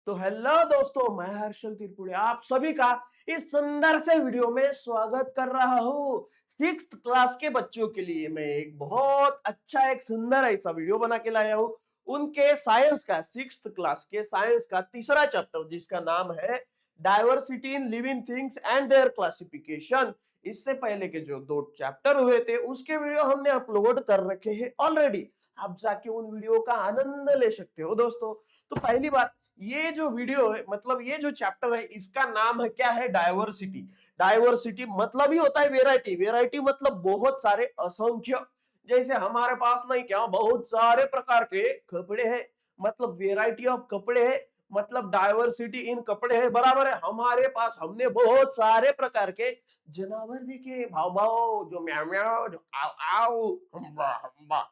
तो हेलो दोस्तों, मैं हर्षल त्रिपुरी आप सभी का इस सुंदर से वीडियो में स्वागत कर रहा हूँ। 6th क्लास के बच्चों के लिए मैं एक बहुत अच्छा एक सुंदर ऐसा वीडियो बना के लाया हूँ। उनके साइंस का 6th क्लास के साइंस का तीसरा चैप्टर जिसका नाम है diversity in living things and there classification. इससे पहले के जो 2 चैप्टर हुए थे उसके वीडियो हमने अपलोड कर रखे हैं ऑलरेडी। आप जाके उन वीडियो का आनंद ले सकते हो दोस्तों। तो पहली बात, ये जो वीडियो है मतलब ये जो चैप्टर है इसका नाम है क्या है? डाइवर्सिटी। डाइवर्सिटी मतलब ही होता है वेराइटी। वेराइटी मतलब बहुत सारे, असंख्य। जैसे हमारे पास नहीं क्या बहुत सारे प्रकार के कपड़े हैं, मतलब वेराइटी ऑफ कपड़े है, मतलब डाइवर्सिटी इन कपड़े है, बराबर है। हमारे पास हमने बहुत सारे प्रकार के जानवर देखे, भाव भाव, जो म्याऊ म्याऊ, जो आव आव, हम्बा हम्बा,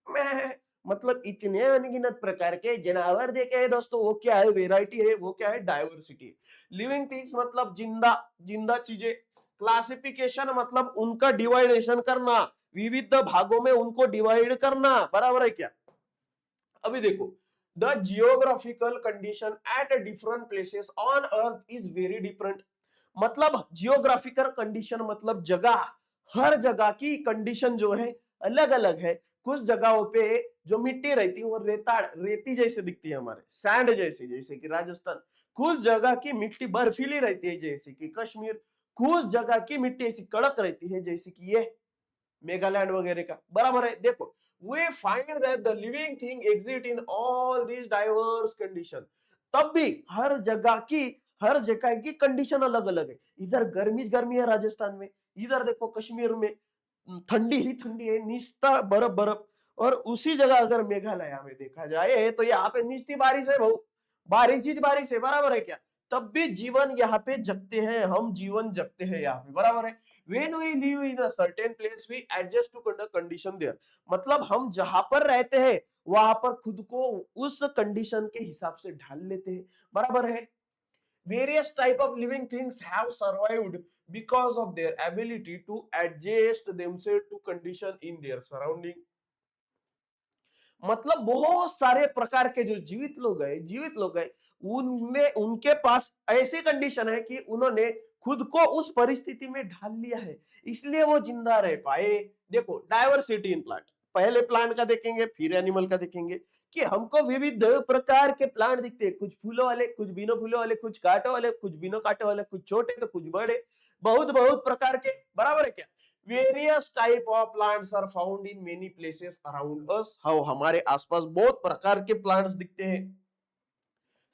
मैं, मतलब इतने अनगिनत प्रकार के जानवर देखे हैं दोस्तों। वो क्या है? वेराइटी है। वो क्या है? डाइवर्सिटी। लिविंग थिंग्स मतलब जिंदा, जिंदा चीजें। क्लासिफिकेशन मतलब उनका डिवाइडेशन करना, विविध भागों में उनको डिवाइड करना, बराबर है क्या? अभी देखो, the geographical condition at different places on earth is very different. मतलब जियोग्राफिकल कंडीशन मतलब जगह, हर जगह की कंडीशन जो है अलग अलग है। कुछ जगहों पे जो मिट्टी रहती है वो रेता रेती जैसे दिखती है, हमारे सैंड जैसे, जैसे कि राजस्थान। कुछ जगह की मिट्टी बर्फीली रहती है जैसे कि कश्मीर। कुछ जगह की मिट्टी ऐसी कड़क रहती है जैसे कि ये मेगालैंड वगैरह का, बराबर है। देखो, we find that the living thing exist in all these diverse condition. तब भी हर जगह की कंडीशन अलग अलग है। इधर गर्मी है राजस्थान में, इधर देखो कश्मीर में ठंडी ही ठंडी है, निस्ता बर्फ बर्फ। और उसी जगह अगर मेघालय में देखा जाए तो यहाँ पे निस्ती बारिश है, भाऊ बारिश ही बारिश है, बराबर है क्या? तब भी जीवन यहाँ पे जगते हैं, हम जीवन जगते हैं यहाँ पे, बराबर है। When we live in a certain place, we adjust to the condition there। मतलब हम जहां पर रहते हैं वहां पर खुद को उस कंडीशन के हिसाब से ढाल लेते हैं, बराबर है। Various type of living things have survived because of their ability to adjust themselves to condition in their surrounding। मतलब बहुत सारे प्रकार के जो जीवित लोग हैं उनमें उनके पास ऐसी कंडीशन है कि उन्होंने खुद को उस परिस्थिति में ढाल लिया है, इसलिए वो जिंदा रह पाए। देखो, डाइवर्सिटी इन प्लांट, पहले प्लांट का देखेंगे फिर एनिमल का देखेंगे कि हमको विविध प्रकार के प्लांट दिखते हैं। कुछ फूलों वाले, कुछ बिना फूलों वाले, कुछ कांटे वाले, कुछ बिना कांटे वाले, कुछ छोटे तो कुछ बड़े, बहुत बहुत प्रकार के, बराबर है क्या? Various type of plants are found in many places around us. हाँ, हमारे आसपास बहुत प्रकार के प्लांट्स दिखते हैं।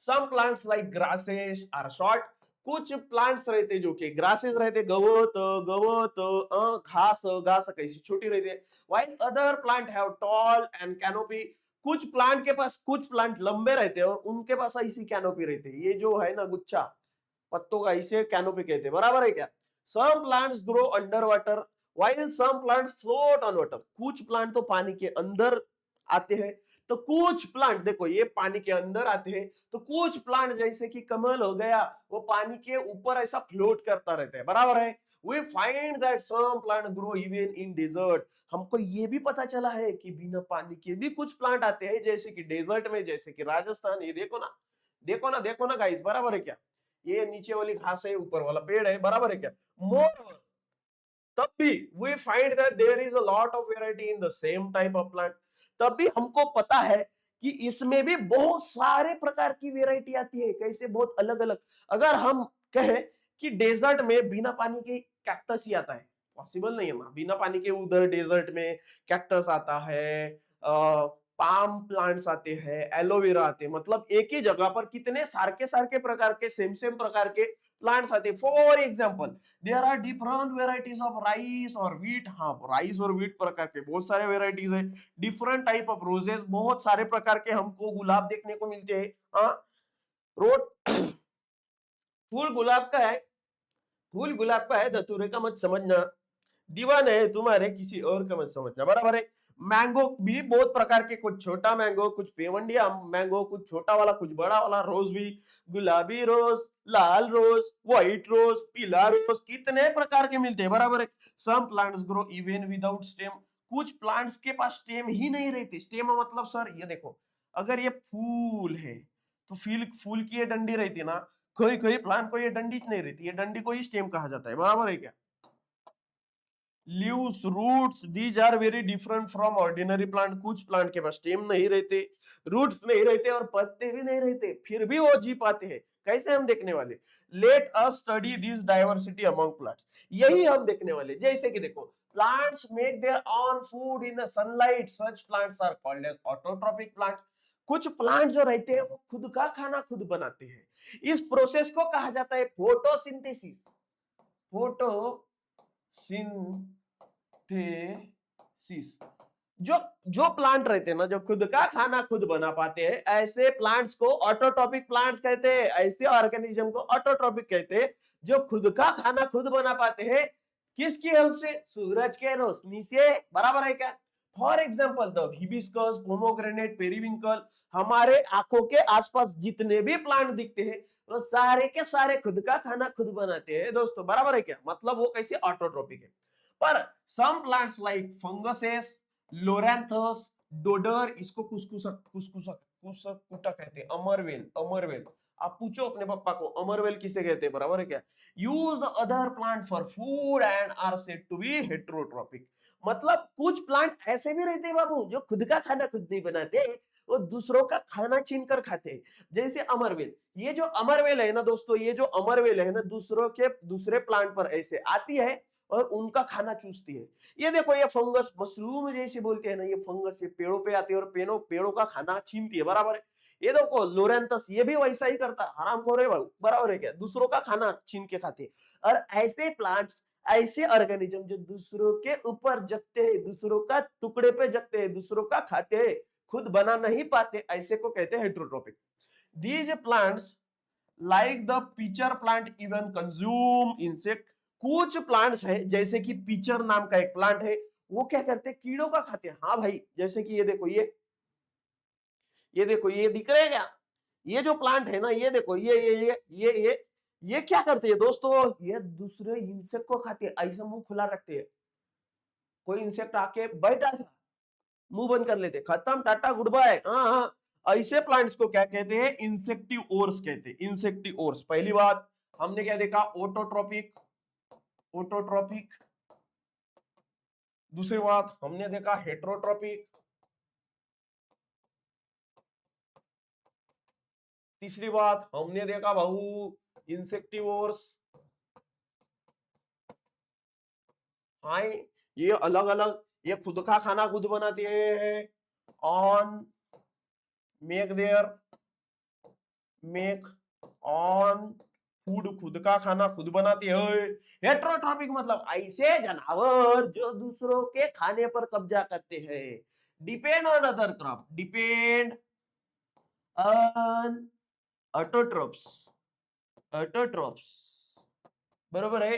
Some plants like grasses are short. कुछ प्लांट्स रहते जो कि ग्रासेस रहते, गवत गवत, घास घास कैसी छोटी रहती है। While other plant have tall and canopy. कुछ प्लांट लंबे रहते हैं और उनके पास ऐसी कैनोपी रहती है। ये जो है ना गुच्छा पत्तों का, इसे कैनोपी कहते हैं, बराबर है क्या? Some plants grow under water while some plants float on water. कुछ प्लांट तो पानी के अंदर आते हैं, तो कुछ प्लांट देखो ये पानी के अंदर आते हैं, तो कुछ प्लांट जैसे कि कमल हो गया वो पानी के ऊपर ऐसा फ्लोट करता रहता है, बराबर है। We find that some plant grow even in desert. हमको ये भी पता चला है कि बिना पानी के भी कुछ प्लांट आते हैं जैसे कि डेजर्ट में, जैसे कि राजस्थान। ये देखो ना, देखो ना गाइस, बराबर है क्या? ये नीचे वाली घास है, ऊपर वाला पेड़ है, बराबर है क्या? मोर, तब भी we find that there is a lot of variety in the same type of plant. तब भी हमको पता है कि इसमें भी बहुत सारे प्रकार की वेराइटी आती है, कैसे बहुत अलग अलग। अगर हम कहें कि डेजर्ट में बिना पानी के कैक्टस ही आता है, पॉसिबल नहीं है ना, बिना पानी के उधर डेजर्ट में कैक्टस आता है, पाम प्लांट्स आते हैं, एलोवेरा आते हैं। मतलब एक ही जगह पर कितने सारके सारके प्रकार के, सेम प्रकार के प्लांट्स आते हैं। For example, there are different varieties of rice और व्हीट। हाँ, राइस और व्हीट प्रकार के बहुत सारे वेराइटीज है। डिफरेंट टाइप ऑफ रोजेस, बहुत सारे प्रकार के हमको गुलाब देखने को मिलते हैं। हाँ, रोज फूल गुलाब का है, फूल गुलाब का है, धतूरे का मत समझना, दीवाना है तुम्हारे किसी और का मत समझना, बराबर है। मैंगो भी बहुत प्रकार के, कुछ छोटा मैंगो, कुछ पेवंडिया मैंगो, कुछ छोटा वाला, कुछ बड़ा वाला। रोज भी, गुलाबी रोज, लाल रोज, व्हाइट रोज, पीला रोज, कितने प्रकार के मिलते हैं, बराबर है। Some plants grow even without stem. कुछ प्लांट्स के पास स्टेम ही नहीं रहती। स्टेम मतलब सर ये देखो, अगर ये फूल है तो फूल की ये डंडी रहती ना, कोई कोई प्लांट को ये डंडी नहीं रहती, ये डंडी को ही स्टेम कहा जाता है, बराबर है क्या? Leaves, roots, these are very different from ordinary plant. कुछ प्लांट के पास स्टेम नहीं रहते, रूट्स नहीं रहते और पत्ते भी नहीं रहते, फिर भी वो जी पाते हैं। कैसे हम देखने वाले? Let us study this diversity among plants. यही हम देखने वाले। जैसे कि देखो, plants make their own food in the sunlight, such plants are called as autotrophic plant. कुछ प्लांट जो रहते हैं वो खुद का खाना खुद बनाते हैं। इस प्रोसेस को कहा जाता है फोटोसिंथेसिस। फोटोसिंथेसिस। जो जो प्लांट रहते हैं ना, जो खुद का खाना खुद बना पाते हैं, ऐसे प्लांट्स को ऑटोट्रॉपिक प्लांट्स कहते हैं। ऐसे ऑर्गेनिज्म को ऑटोट्रॉपिक कहते हैं, जो खुद का खाना खुद बना पाते हैं। किसकी हेल्प से? सूरज के रोशनी से, बराबर है क्या? For example the hibiscus, pomegranate, periwinkle, हमारे आंखों के आसपास जितने भी प्लांट दिखते हैं वो सारे के सारे खुद का खाना खुद बनाते हैं दोस्तों, बराबर है क्या? मतलब वो कैसे? ऑटोट्रॉपिक है। पर some plants like funguses, loranthus, dodder, इसको कुस्कुटा कहते हैं, अमरवेल, अमरवेल। आप पूछो अपने पापा को अमरवेल किसे कहते हैं, बराबर है क्या? Use the other plant for food and are said to be heterotrophic. मतलब कुछ प्लांट ऐसे भी रहते हैं बाबू, जो खुद का खाना खुद नहीं बनाते, वो दूसरों का खाना छीन कर खाते हैं। जैसे अमरवेल, ये जो अमरवेल है ना दोस्तों, ये जो अमरवेल है ना, दूसरों के दूसरे प्लांट पर ऐसे आती है और उनका खाना चूसती है। ये देखो, ये फंगस, मशरूम जैसे बोलते हैं ना, ये फंगस ये पेड़ों पे आती है और पेड़ों का खाना छीनती है, बराबर है। ये देखो लोरेंथस, ये भी वैसा ही करता है, हरामखोर है भाई, बराबर है क्या? दूसरों का खाना छीन के खाते हैं। और ऐसे प्लांट्स, ऐसे ऑर्गेनिज्म जो दूसरों के ऊपर जगते हैं, दूसरों का टुकड़े पे जगते हैं, दूसरों का खाते हैं, खुद बना नहीं पाते, ऐसे को कहते हैं heterotrophic. These plants like the pitcher plant even consume insect. कुछ प्लांट्स है, जैसे कि पिचर नाम का एक प्लांट है, वो क्या करते हैं? कीड़ों का खाते हैं। हाँ भाई, जैसे कि ये देखो, ये देखो, ये दिख रहे हैं क्या? ये जो प्लांट है ना, ये देखो, ये क्या करते हैं दोस्तों? ये दूसरे इंसेक्ट को खाते हैं। ऐसा मुंह खुला रखते हैं, कोई इंसेक्ट आके बैठा था, मुंह बंद कर लेते, खत्म, टाटा गुड बाय। हाँ हाँ, ऐसे प्लांट्स को क्या कहते हैं? इंसेक्टिवोर्स कहते हैं, इंसेक्टिवोर्स। पहली बात हमने क्या देखा? Autotrophic, autotrophic. दूसरी बात हमने देखा हेटेरोट्रॉपिक। तीसरी बात हमने देखा भाऊ इंसेक्टिवोर्स। हाँ, ये अलग अलग, ये खुद का खाना खुद बनाते हैं। On make their, make on food, खुद का खाना खुद बनाती है। हेटेरोट्रॉपिक मतलब ऐसे जानवर जो दूसरों के खाने पर कब्जा करते हैं। Depend on other crop, depend on autotrophs, autotrophs, बरोबर है।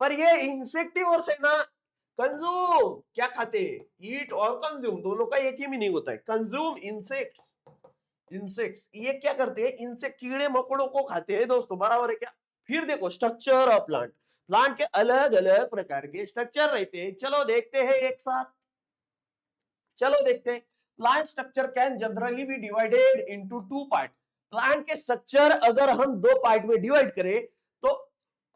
पर ये इंसेक्टिवोर्स है ना, कंज्यूम, क्या खाते हैं? ईट और कंज्यूम, दोनों का एक ही मीनिंग होता है। कंज्यूम इंसेक्ट्स, इंसेक्ट्स, ये क्या करते हैं? इंसेक्ट, कीड़े मकोड़ों को खाते हैं दोस्तों, बराबर है क्या? फिर देखो स्ट्रक्चर ऑफ प्लांट, प्लांट के अलग अलग प्रकार के स्ट्रक्चर रहते हैं। चलो देखते हैं एक साथ, चलो देखते हैं। Plant structure can generally be divided into two part. Plant के स्ट्रक्चर अगर हम दो पार्ट में डिवाइड करें तो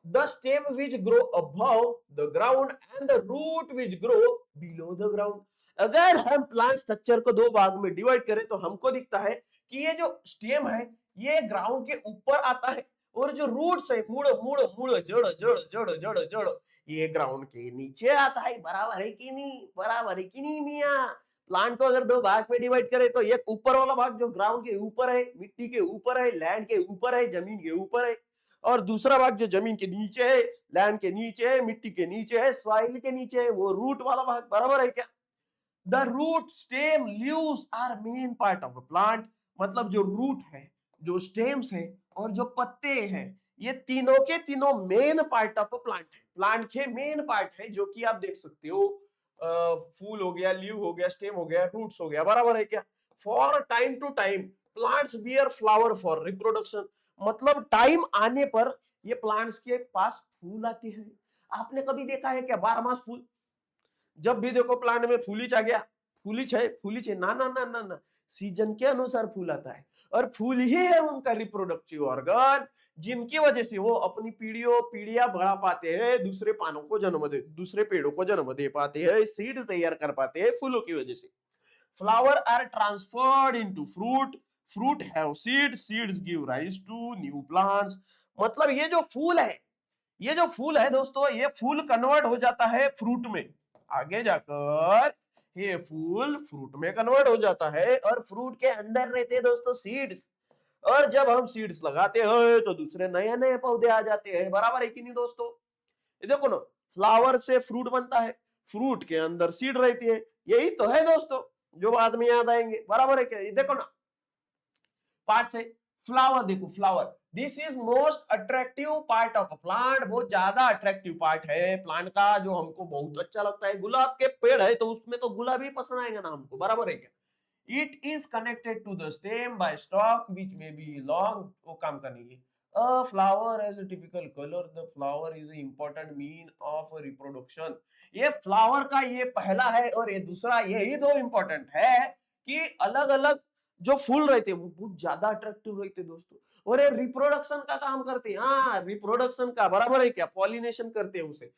the stem which grow above the ground and the root which grow below the ground. अगर हम प्लांट स्ट्रक्चर को दो भाग में डिवाइड करें तो हमको दिखता है कि ये जो स्टेम है ये ग्राउंड के ऊपर आता है, और जो रूट्स है, मूड़ मूड़ मूड़, जड़ जड़ जड़ जड़ जड़, ये ग्राउंड के नीचे आता है। बराबर है कि नहीं? बराबर है कि नहीं मियां? प्लांट को अगर दो भाग में डिवाइड करें तो एक ऊपर वाला भाग जो ग्राउंड के ऊपर है, मिट्टी के ऊपर है, लैंड के ऊपर है, जमीन के ऊपर है, और दूसरा भाग जो जमीन के नीचे है, लैंड के नीचे है, मिट्टी के नीचे है, सॉइल के नीचे है, वो रूट वाला भाग, बराबर है क्या? The root, stem, leaves are main part of a plant. मतलब जो रूट है, जो स्टेम्स है और जो पत्ते हैं, ये तीनों के तीनों main part of a plant है। प्लांट के मेन पार्ट है, जो कि आप देख सकते हो, फूल हो गया, लीव हो गया, स्टेम हो गया, रूट्स हो गया, बराबर है क्या? For time to time plants bear flower for reproduction. मतलब टाइम आने पर ये प्लांट्स के पास फूल आते हैं। आपने कभी देखा है क्या 12 मास फूल? जब भी देखो प्लांट में फूल ही आ गया, फूलिच है, ना ना ना ना ना, सीजन के अनुसार फूल आता है, और फूल ही है उनका रिप्रोडक्टिव ऑर्गन, जिनकी वजह से वो अपनी पीढ़ियां बढ़ा पाते हैं, दूसरे पेड़ों को जन्म दे पाते हैं, सीड तैयार कर पाते हैं फूलों की वजह से। Flower are transferred into fruit, fruit have seeds give rise to new plants. मतलब ये जो फूल है दोस्तों, ये फूल कन्वर्ट हो जाता है फ्रूट में, आगे जाकर ये फूल फ्रूट में कन्वर्ट हो जाता है, और फ्रूट के अंदर रहते हैं दोस्तों सीड्स, और जब हम सीड्स लगाते हैं तो दूसरे नए नए पौधे आ जाते हैं, बराबर है कि नहीं दोस्तों? ये देखो ना, फ्लावर से फ्रूट बनता है, फ्रूट के अंदर सीड रहती है, यही तो है दोस्तों जो बाद में याद आएंगे, बराबर है क्या? ये देखो ना, पार्ट से फ्लावर देखो, flower this is most attractive part of a plant, बहुत ज्यादा अट्रैक्टिव पार्ट है प्लांट का, जो हमको बहुत अच्छा लगता है। गुलाब के पेड़ है तो उसमें तो गुलाब ही पसंद आएगा ना हमको, बराबर है क्या? It is connected to the stem by stalk which may be long, वो काम करेंगे। A flower has a typical color. The flower is an important mean of reproduction. ये फ्लावर का ये पहला है, और ये दूसरा, यही दो इंपॉर्टेंट है कि अलग अलग जो फूल रहते हैं वो बहुत ज्यादा अट्रैक्टिव रहते हैं दोस्तों, और ये रिप्रोडक्शन का काम करते हैं, हाँ रिप्रोडक्शन का, बराबर है क्या? पॉलिनेशन करते हैं उसे।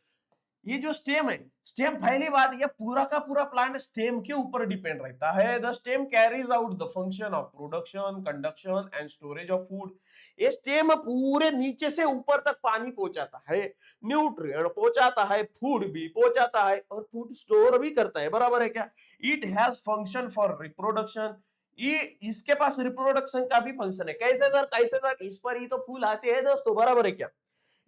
ये जो स्टेम है, स्टेम पहली बात, ये पूरा का पूरा प्लांट स्टेम के ऊपर डिपेंड रहता है। The stem carries out the function of production, conduction and storage of food. ये स्टेम पूरे नीचे से ऊपर तक पानी पहुंचाता है, न्यूट्रिएंट पहुंचाता है, फूड भी पहुंचाता है, और फूड स्टोर भी करता है, बराबर है क्या? It has function for reproduction, ये इसके पास रिप्रोडक्शन का भी फंक्शन है। कैसे सर, इस पर ही तो फूल आते हैं दोस्तों, बराबर है क्या?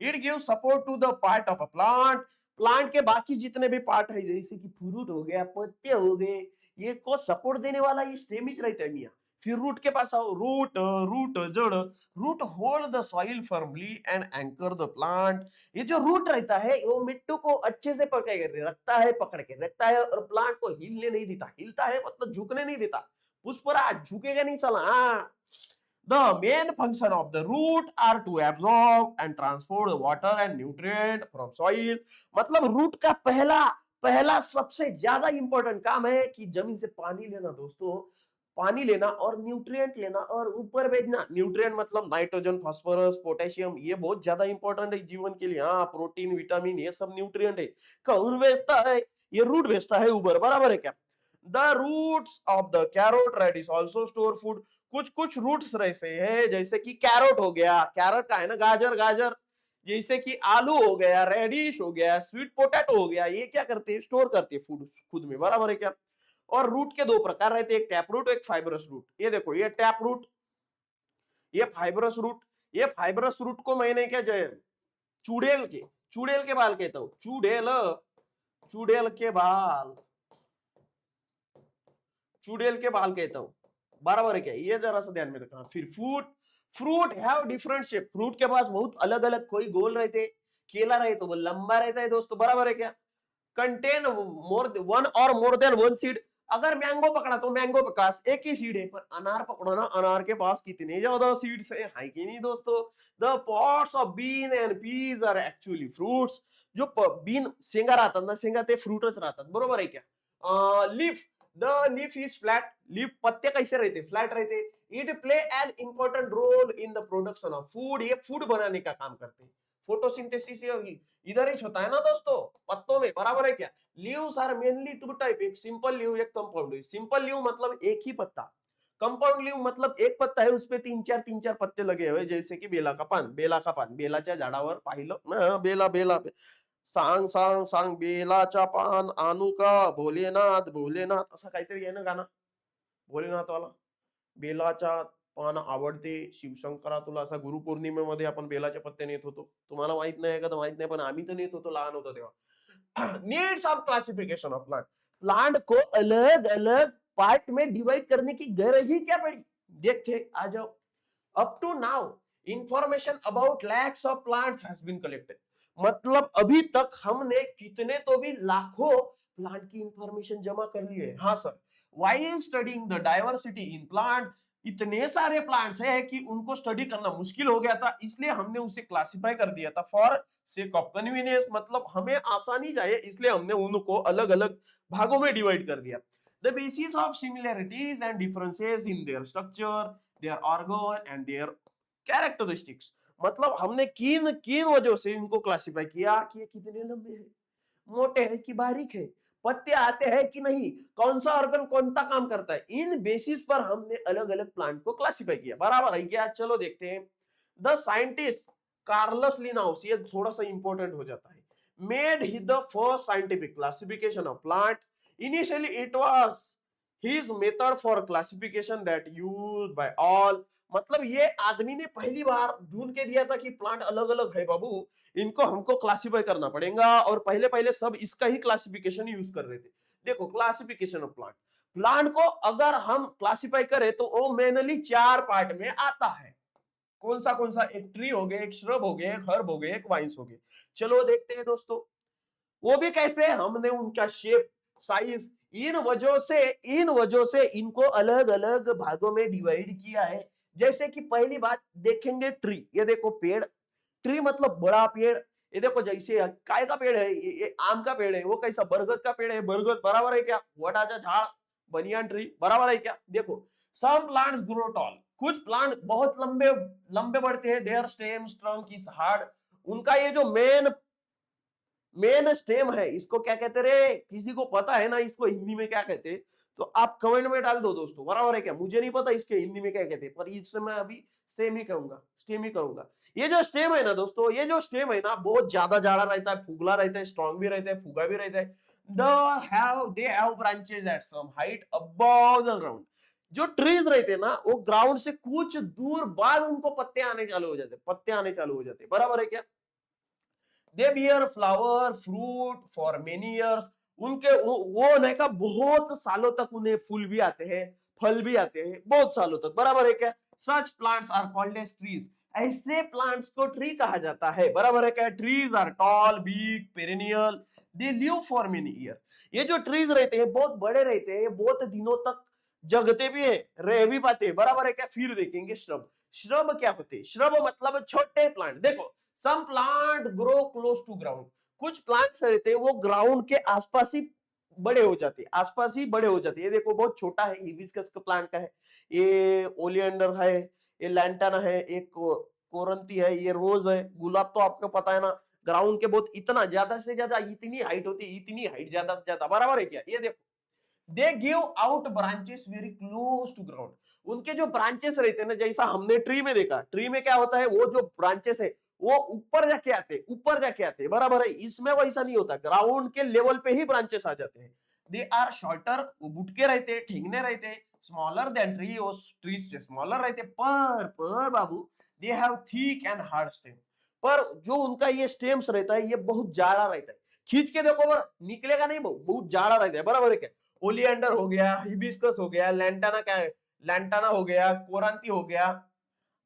It give support to the part of a plant, plant के बाकी जितने भी पार्ट है, जैसे कि फ्रूट हो गया, पत्ते हो गए, ये को सपोर्ट देने वाला ये स्टेम ही रहता है मियां। फिर रूट के पास आओ, रूट जड़, root hold the soil firmly and anchor the plant. ये जो रूट रहता है वो मिट्टी को अच्छे से पकड़ के रखता है, और प्लांट को हिलने नहीं देता, हिलता है मतलब झुकने नहीं देता, पुष्परा झुकेगा नहीं साला, हाँ। The main function of the root are to absorb and transport the water and nutrient from soil। मतलब रूट का पहला पहला सबसे ज्यादा इंपॉर्टेंट काम है कि जमीन से पानी लेना दोस्तों, पानी लेना और न्यूट्रिएंट लेना और ऊपर भेजना। न्यूट्रिएंट मतलब नाइट्रोजन, फास्फोरस, पोटेशियम, ये बहुत ज्यादा इंपॉर्टेंट है जीवन के लिए, हाँ प्रोटीन, विटामिन, ये सब न्यूट्रिएंट है। कौन भेजता है? ये रूट भेजता है ऊपर, बराबर है क्या? The roots of the carrot radish also store food. कुछ कुछ रूट्स ऐसे हैं, जैसे कि कैरोट हो गया, कैरोट का है ना, गाजर, जैसे कि आलू हो गया, रेडिश हो गया, स्वीट पोटैटो हो गया, ये क्या करते हैं? स्टोर करते हैं फूड खुद में, बराबर है क्या? और रूट के दो प्रकार रहते हैं, एक टैप रूट, एक फाइबरस रूट। ये देखो, ये टैप रूट, ये फाइबरस रूट। ये फाइबरस रूट को मैंने क्या जो है, चुड़ैल के बाल कहता हूँ, चुड़ैल के बाल, चुड़ैल के बाल कहता हूँ, बराबर है क्या? ये जरा सा ध्यान में रखना। फिर fruit have different shape, fruit के पास बहुत अलग अलग, कोई गोल रहते, केला रहे तो वो लंबा रहता है दोस्तों, बराबर है क्या? Contain more than one seed. अगर मैंगो पकड़ा तो मैंगो के पास एक ही सीड है, पर अनार पकड़ो ना, अनार के पास कितने ज्यादा सीड्स है कि नहीं दोस्तों? The pods of bean and peas are actually fruits. जो बीन शेंगा राहतात ना, शेंगा ते फ्रूटच राहतात, बरोबर आहे क्या? Leaf, the leaf is flat, leaf पत्ते कैसे रहते? फ्लैट रहते। It play an important role in the production of food, ये फूड बनाने का काम करते हैं। फोटोसिंथेसिस इधर ही होता है ना दोस्तों, पत्तों में, बराबर है क्या? Leaves are mainly two type, एक सिंपल लीव, एक कंपाउंड लीव। सिंपल लीव मतलब एक ही पत्ता, कंपाउंड लीव मतलब एक पत्ता है, उसपे तीन चार पत्ते लगे हुए, जैसे की बेला का पान, बेलाच्या झाडावर पाहिलं ना, बेला सांग सांग सांग बेलाच्या पान आणू का, भोलेनाथ भोलेनाथ, असं काहीतरी आहे ना गाणं, भोलेनाथ वाला। बेलाच्या पान आवडते शिवशंकरा तुला, असा गुरुपौर्णिमेमध्ये आपण बेलाचे पत्ते नेत होतो। तुम्हाला माहित नाही का? तर माहित नाही, पण आम्ही तर नेत होतो लहान होतो तेव्हा। Needs of classification of plant, plant को अलग अलग पार्ट में डिवाइड करने की गरज ही क्या पड़ी? देखते आ जाओ। Up to now information about lakhs of plants has been collected. मतलब अभी तक हमने कितने तो भी लाखों प्लांट की इंफॉर्मेशन जमा कर ली है। हाँ sir, while studying the diversity in plant, इतने सारे प्लांट्स हैं कि उनको स्टडी करना मुश्किल हो गया था, इसलिए हमने उसे क्लासिफाई कर दिया था फॉर सेक ऑफ कन्वीनियंस, मतलब हमें आसानी जाए इसलिए हमने उनको अलग अलग भागों में डिवाइड कर दिया। The basis of similarities and differences in their structure, their organ and their characteristics. मतलब हमने किन किन वजहों से इनको क्लासिफाई किया कि ये कितने लंबे हैं, मोटे हैं कि बारीक है, पत्ते आते हैं कि नहीं, कौन सा ऑर्गन कौन सा काम करता है, इन बेसिस पर हमने अलग अलग प्लांट को क्लासिफाई किया। बराबर है क्या? चलो देखते हैं। द साइंटिस्ट कार्लस लिनाउस, ये थोड़ा सा इंपॉर्टेंट हो जाता है, made he the first scientific classification of plant. Initially it was his method for classification that used by all. मतलब ये आदमी ने पहली बार ढूंढ के दिया था कि प्लांट अलग अलग है बाबू, इनको हमको क्लासिफाई करना पड़ेगा, और पहले पहले सब इसका ही क्लासिफिकेशन यूज कर रहे थे। देखो क्लासिफिकेशन ऑफ प्लांट, प्लांट को अगर हम क्लासिफाई करें तो वो मेनली 4 पार्ट में आता है। कौन सा? एक ट्री हो गया, एक श्रब हो गया, एक हर्ब हो गया, एक वाइन्स हो गया। चलो देखते हैं दोस्तों, वो भी कैसे? हमने उनका शेप, साइज, इन वजहों से इनको अलग अलग भागों में डिवाइड किया है। जैसे कि पहली बात देखेंगे ट्री, ये देखो पेड़, ट्री मतलब बड़ा पेड़। ये देखो जैसे काय का पेड़ है, ये आम का पेड़ है, वो कैसा बरगद का पेड़ है, बरगद बराबर है क्या? वटाचा झाड़, बनियान ट्री बराबर है क्या? देखो सम प्लांट्स ग्रो टॉल, कुछ प्लांट बहुत लंबे लंबे बढ़ते हैं, their stems trunk is hard. उनका ये जो मेन स्टेम है, इसको क्या कहते रे? किसी को पता है ना इसको हिंदी में क्या कहते हैं? तो आप कमेंट में डाल दो दोस्तों, बराबर है क्या? मुझे नहीं पता इसके हिंदी में क्या कहते हैं, पर इससे मैं अभी स्टेम ही कहूंगा, स्टेम ही कहूंगा। ये जो स्टेम है ना दोस्तों, ये जो स्टेम है ना, बहुत ज्यादा जाड़ा रहता है, फूगला रहता है, स्ट्रॉन्ग भी रहता है, फूगा भी रहता है। They have branches at some height above the ground. जो ट्रीज रहते हैं ना, वो ग्राउंड से कुछ दूर बाद उनको पत्ते आने चालू हो जाते हैं, पत्ते आने चालू हो जाते हैं, बराबर है क्या? दे beer flower fruit for many years. उनके वो होने का बहुत सालों तक उन्हें फूल भी आते हैं, फल भी आते हैं, बहुत सालों तक, बराबर है क्या? Such plants are called as trees. ऐसे प्लांट्स को ट्री कहा जाता है, बराबर है क्या? Trees are tall big perennial, they live for many year. ये जो ट्रीज रहते हैं बहुत बड़े रहते हैं, बहुत दिनों तक जगते भी है, रह भी पाते हैं, बराबर है क्या? फिर देखेंगे श्रब। श्रब क्या होते हैं? श्रब मतलब छोटे प्लांट। देखो some plant grow close to ground, कुछ प्लांट्स रहते हैं वो ग्राउंड के आसपास ही बड़े हो जाते हैं, आसपास ही बड़े हो जाते हैं। ये देखो बहुत छोटा है, हिबिस्कस का प्लांट का है, ये ओलियंडर है, ये लैंटाना है, एक कोरंती है, ये रोज है, गुलाब तो आपको पता है ना, ग्राउंड के बहुत इतना ज्यादा से ज्यादा इतनी हाइट होती है, इतनी हाइट ज्यादा से ज्यादा, बराबर है क्या? ये देखो they give out branches very close to ground. उनके जो ब्रांचेस रहते हैं ना, जैसा हमने ट्री में देखा, ट्री में क्या होता है, वो जो ब्रांचेस है वो ऊपर जाके आते हैं, ऊपर जाके आते हैं, बराबर है। इसमें वैसा नहीं होता, ग्राउंड के लेवल पे ही ब्रांचेस आ जाते हैं। दे आर शॉर्टर, वो बुटके रहते हैं, ठेंगने रहते हैं, स्मॉलर देन ट्री, वो ट्रीज से स्मॉलर रहते हैं, पर बाबू they have thick and hard stem. पर जो उनका ये स्टेम्स रहता है, ये बहुत जाड़ा रहता है, खींच के देखो पर निकलेगा नहीं, बहुत जाड़ा रहता है, बराबर है क्या? ओलियंडर हो गया, हिबिस्कस हो गया, लैंटाना क्या है, लैंटाना हो गया, कोरांती हो गया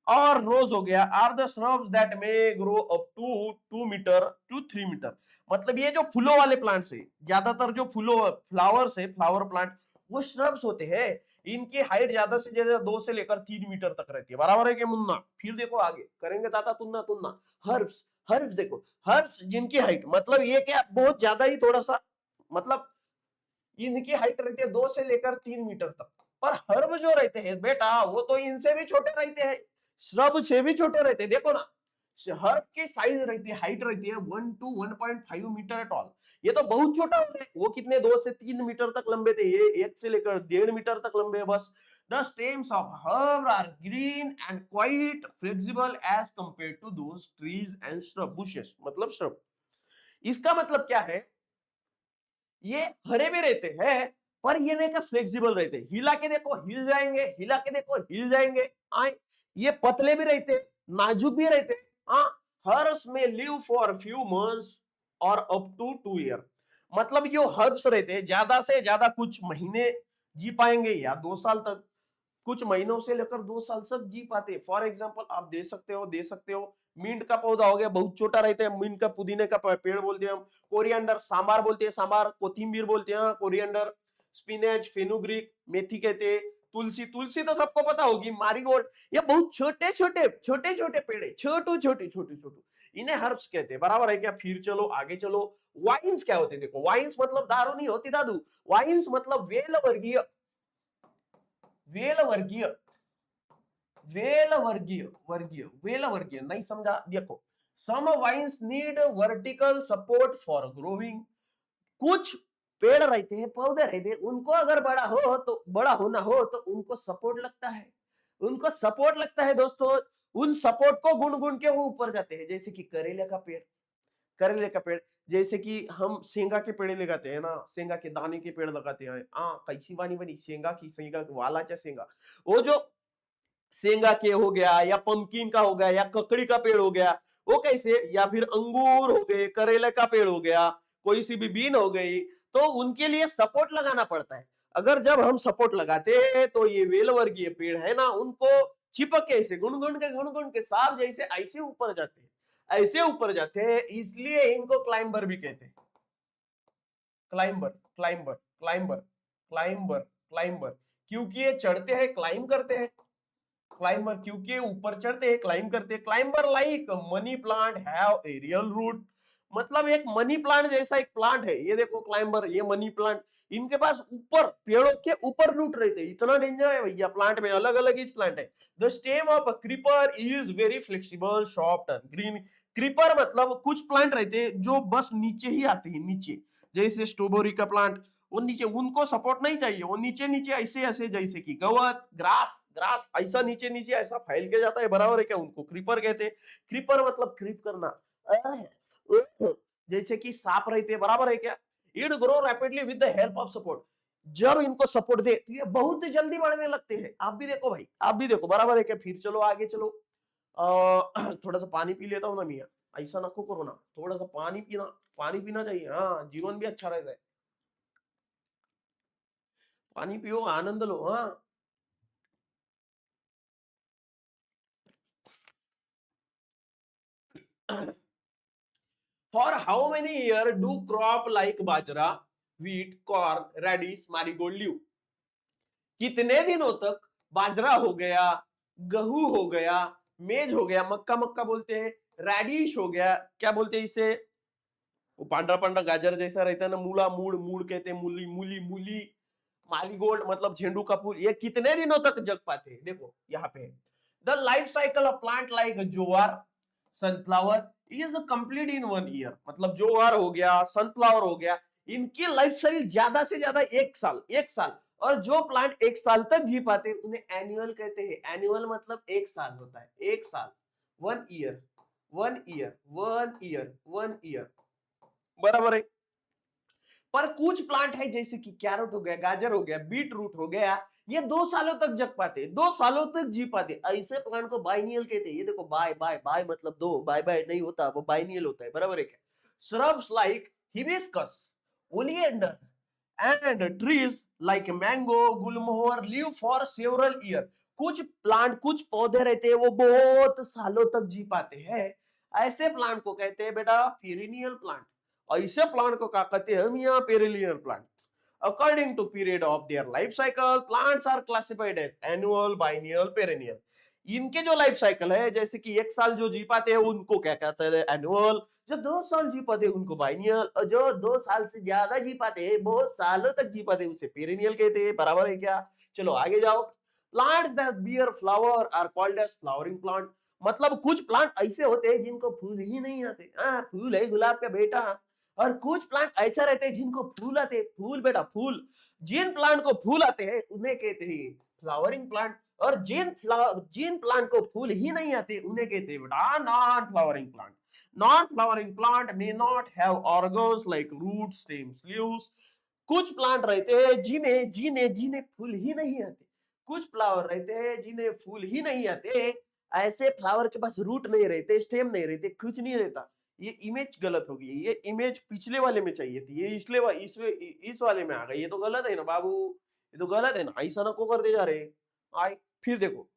और रोज हो गया, are the shrubs that may grow up to 2 meter to 3 meter. मतलब ये जो फूलों वाले प्लांट्स है, ज्यादातर जो फूलों फ्लावर्स है, फ्लावर प्लांट, वो श्रब्स होते हैं। इनकी हाइट ज्यादा से ज्यादा 2 से लेकर 3 मीटर तक रहती है, बराबर है कि मुन्ना? फिर देखो आगे करेंगे ताता तुन्ना तुन्ना, हर्ब्स। हर्ब्स देखो, हर्ब्स जिनकी हाइट मतलब ये क्या बहुत ज्यादा ही थोड़ा सा, मतलब इनकी हाइट रहती है 2 से लेकर 3 मीटर तक। पर हर्ब जो रहते हैं बेटा, वो तो इनसे भी छोटे रहते हैं, श्रब से भी छोटे रहते हैं। देखो ना, हर्ब की साइज रहती है, हाइट रहती है 1 to 1.5 मीटर टॉल। ये तो बहुत छोटा हो गया, वो कितने 2 से 3 मीटर तक लंबे थे, ये 1 से लेकर 1.5 मीटर तक लंबे है बस। The stems of herb are green and quite flexible as compare to those trees and shrub bushes, मतलब श्रब। इसका मतलब क्या है, ये हरे में रहते हैं पर ये नहीं का फ्लेक्सिबल रहते हैं, हिला के देखो हिल जाएंगे, हिला के देखो हिल जाएंगे। आए ये पतले भी रहते, नाजुक भी रहते। हाँ, हर्ब्स में लिव फॉर फ्यू मंथ्स और अप टू 2 ईयर। मतलब जो हर्ब्स रहते हैं ज्यादा से ज्यादा कुछ महीने जी पाएंगे या 2 साल तक, कुछ महीनों से लेकर 2 साल तक जी पाते। फॉर एग्जाम्पल आप दे सकते हो मिंट का पौधा हो गया, बहुत छोटा रहता है, मिंट का, पुदीने का पेड़ बोलते हैं हम, कोरिएंडर सांबार बोलते हैं, सांबार कोथिंबीर बोलते हैं, कोरिएंडर, स्पिनच, फेनुग्रीक, मेथी कहते हैं, तुलसी, तुलसी तो सबको पता होगी, मारीगोल्ड। ये बहुत छोटे छोटे पेड़ है, छोटू छोटी छोटी छोटू। इन्हें हर्ब्स कहते हैं, बराबर है क्या? फिर चलो आगे चलो, वाइन्स क्या होते हैं? देखो, वाइन्स मतलब दारू नहीं होती दादू, वाइन्स मतलब वेल वर्गीय, वेल वर्गीय, वेल वर्गीय, वर्गीय, वेल वर्गीय, नहीं समझा? देखो, some vines need vertical support for growing. कुछ पेड़ रहते हैं, पौधे रहते हैं, उनको अगर बड़ा हो तो, बड़ा होना हो तो उनको सपोर्ट लगता है, उनको सपोर्ट लगता है दोस्तों। उन सपोर्ट को गुण गुण के वो ऊपर जाते हैं, जैसे कि करेले का पेड़, करेले का पेड़, जैसे कि हम शेंगा के पेड़ लगाते हैं ना, शेंगा के दाने के पेड़ लगाते हैं, कैसी बानी बनी शेंगा की, शेंगा वालाच्या शेंगा, वो जो शेंगा के हो गया या पंपकिन का हो गया या ककड़ी का पेड़ हो गया, वो कैसे, या फिर अंगूर हो गए, करेले का पेड़ हो गया, कोई सी भी बीन हो गई, तो उनके लिए सपोर्ट लगाना पड़ता है। अगर जब हम सपोर्ट लगाते हैं तो ये वेल वर्गीय पेड़ है ना, उनको चिपक के ऐसे गुण गुण के सांप जैसे ऐसे ऊपर जाते हैं, ऐसे ऊपर जाते हैं, इसलिए इनको क्लाइंबर भी कहते हैं। Climber, climber, climber, climber, climber, क्योंकि ये चढ़ते हैं, क्लाइंब करते हैं, क्लाइंबर क्योंकि ऊपर चढ़ते हैं, क्लाइंब करते हैं। Climber like money plant have aerial root, मतलब एक मनी प्लांट जैसा एक प्लांट है ये, देखो क्लाइंबर, ये मनी प्लांट, इनके पास ऊपर पेड़ों के ऊपर रूट रहते हैं, इतना डेंजर है भैया प्लांट में, अलग अलग इस प्लांट है। The stem of a creeper is very flexible soft and green. Creeper मतलब कुछ प्लांट रहते हैं जो बस नीचे ही आते हैं, नीचे, जैसे स्ट्रॉबेरी का प्लांट, वो नीचे, उनको सपोर्ट नहीं चाहिए, वो नीचे नीचे ऐसे ऐसे, जैसे कि गवत, ग्रास, ग्रास ऐसा नीचे नीचे ऐसा फैल के जाता है, बराबर है क्या? उनको क्रीपर कहते हैं। क्रीपर मतलब क्रीप करना, जैसे कि सांप रहते हैं, बराबर है क्या? It grow rapidly with the help of support. जब इनको सपोर्ट दे तो ये बहुत जल्दी बढ़ने लगते हैं। आप भी देखो भाई, आप भी देखो, बराबर है क्या? फिर चलो आगे चलो, थोड़ा सा पानी पी लेता हूँ ना मियाँ, ऐसा नको करो ना, थोड़ा सा पानी पीना, पानी पीना चाहिए, हाँ, जीवन भी अच्छा रहता है, पानी पियो, आनंद लो, हाँ। For how many years do crop like bajra, wheat, corn, radish, marigold live? कितने दिनों तक बाजरा हो गया, गेहूं हो गया, मेज हो गया, मक्का मक्का बोलते हैं, रेडिश हो गया, क्या बोलते हैं इसे, वो पांडा पांडा गाजर जैसा रहता है ना, मूला, मूड, मूड कहते हैं, मूली, मूली, मूली, मालीगोल्ड मतलब झेंडू का फूल, ये कितने दिनों तक जग पाते हैं? देखो यहाँ पे, the life cycle of plant like jowar, sunflower is complete in 1 year. मतलब ज्वार हो गया, सनफ्लावर हो गया, इनकी लाइफ साइकिल ज्यादा से ज्यादा 1 साल, 1 साल। और जो प्लांट 1 साल तक जी पाते हैं उन्हें एनुअल कहते हैं। एनुअल मतलब 1 साल होता है, 1 साल, 1 ईयर, 1 ईयर, 1 ईयर, 1 ईयर, बराबर है। पर कुछ प्लांट है जैसे कि कैरेट हो गया, गाजर हो गया, बीट रूट हो गया, ये 2 सालों तक जग पाते, 2 सालों तक जी पाते, ऐसे प्लांट को बाइनियल कहते हैं। ये देखो, बाय बाय बाय मतलब दो, बाय बाय नहीं होता, वो बाइनियल होता है, बराबर है क्या? Shrubs like hibiscus, oleander and trees like mango, Gulmohar live for several year. कुछ प्लांट, कुछ पौधे रहते हैं वो बहुत सालों तक जी पाते हैं, ऐसे प्लांट को कहते हैं बेटा पीरिनियल प्लांट। ऐसे प्लांट को क्या कहते हैं हम यहाँ? पेरिलियर plant. According to period of their life cycle plants are classified as annual, biennial, perennial. इनके जो लाइफ साइकिल है, जैसे कि 1 साल जो जी पाते हैं उनको क्या कहते हैं? एनुअल। जो 2 साल जी पाते हैं उनको बाइनियल, और जो 2 साल से ज्यादा जी पाते हैं, बहुत सालों तक जी पाते हैं, उसे पेरेनियल कहते हैं, बराबर है क्या? चलो आगे जाओ। Plants that bear flower are called as flowering plant. मतलब कुछ प्लांट ऐसे होते हैं जिनको फूल ही नहीं आते, फूल है गुलाब का बेटा। और कुछ प्लांट ऐसा रहते हैं जिनको फूल आते हैं, फूल बेटा फूल। जिन प्लांट को फूल आते हैं उन्हें कहते हैं फ्लावरिंग प्लांट, और जिन प्लांट को फूल ही नहीं आते उन्हें कहते हैं बेटा non flowering plant. Non flowering plant may not have organs like root, stems, leaves. कुछ प्लांट रहते हैं जिन्हें जिन्हें जिन्हें फूल ही नहीं आते, कुछ फ्लावर रहते हैं जिन्हें फूल ही नहीं आते। ऐसे फ्लावर के पास रूट नहीं रहते, स्टेम नहीं रहते, कुछ नहीं रहता। ये इमेज गलत हो गई, ये इमेज पिछले वाले में चाहिए थी, ये इस वाले में आ गई, ये तो गलत है ना बाबू, ये तो गलत है ना, ऐसा ना को कर दे जा रहे। आए, फिर देखो,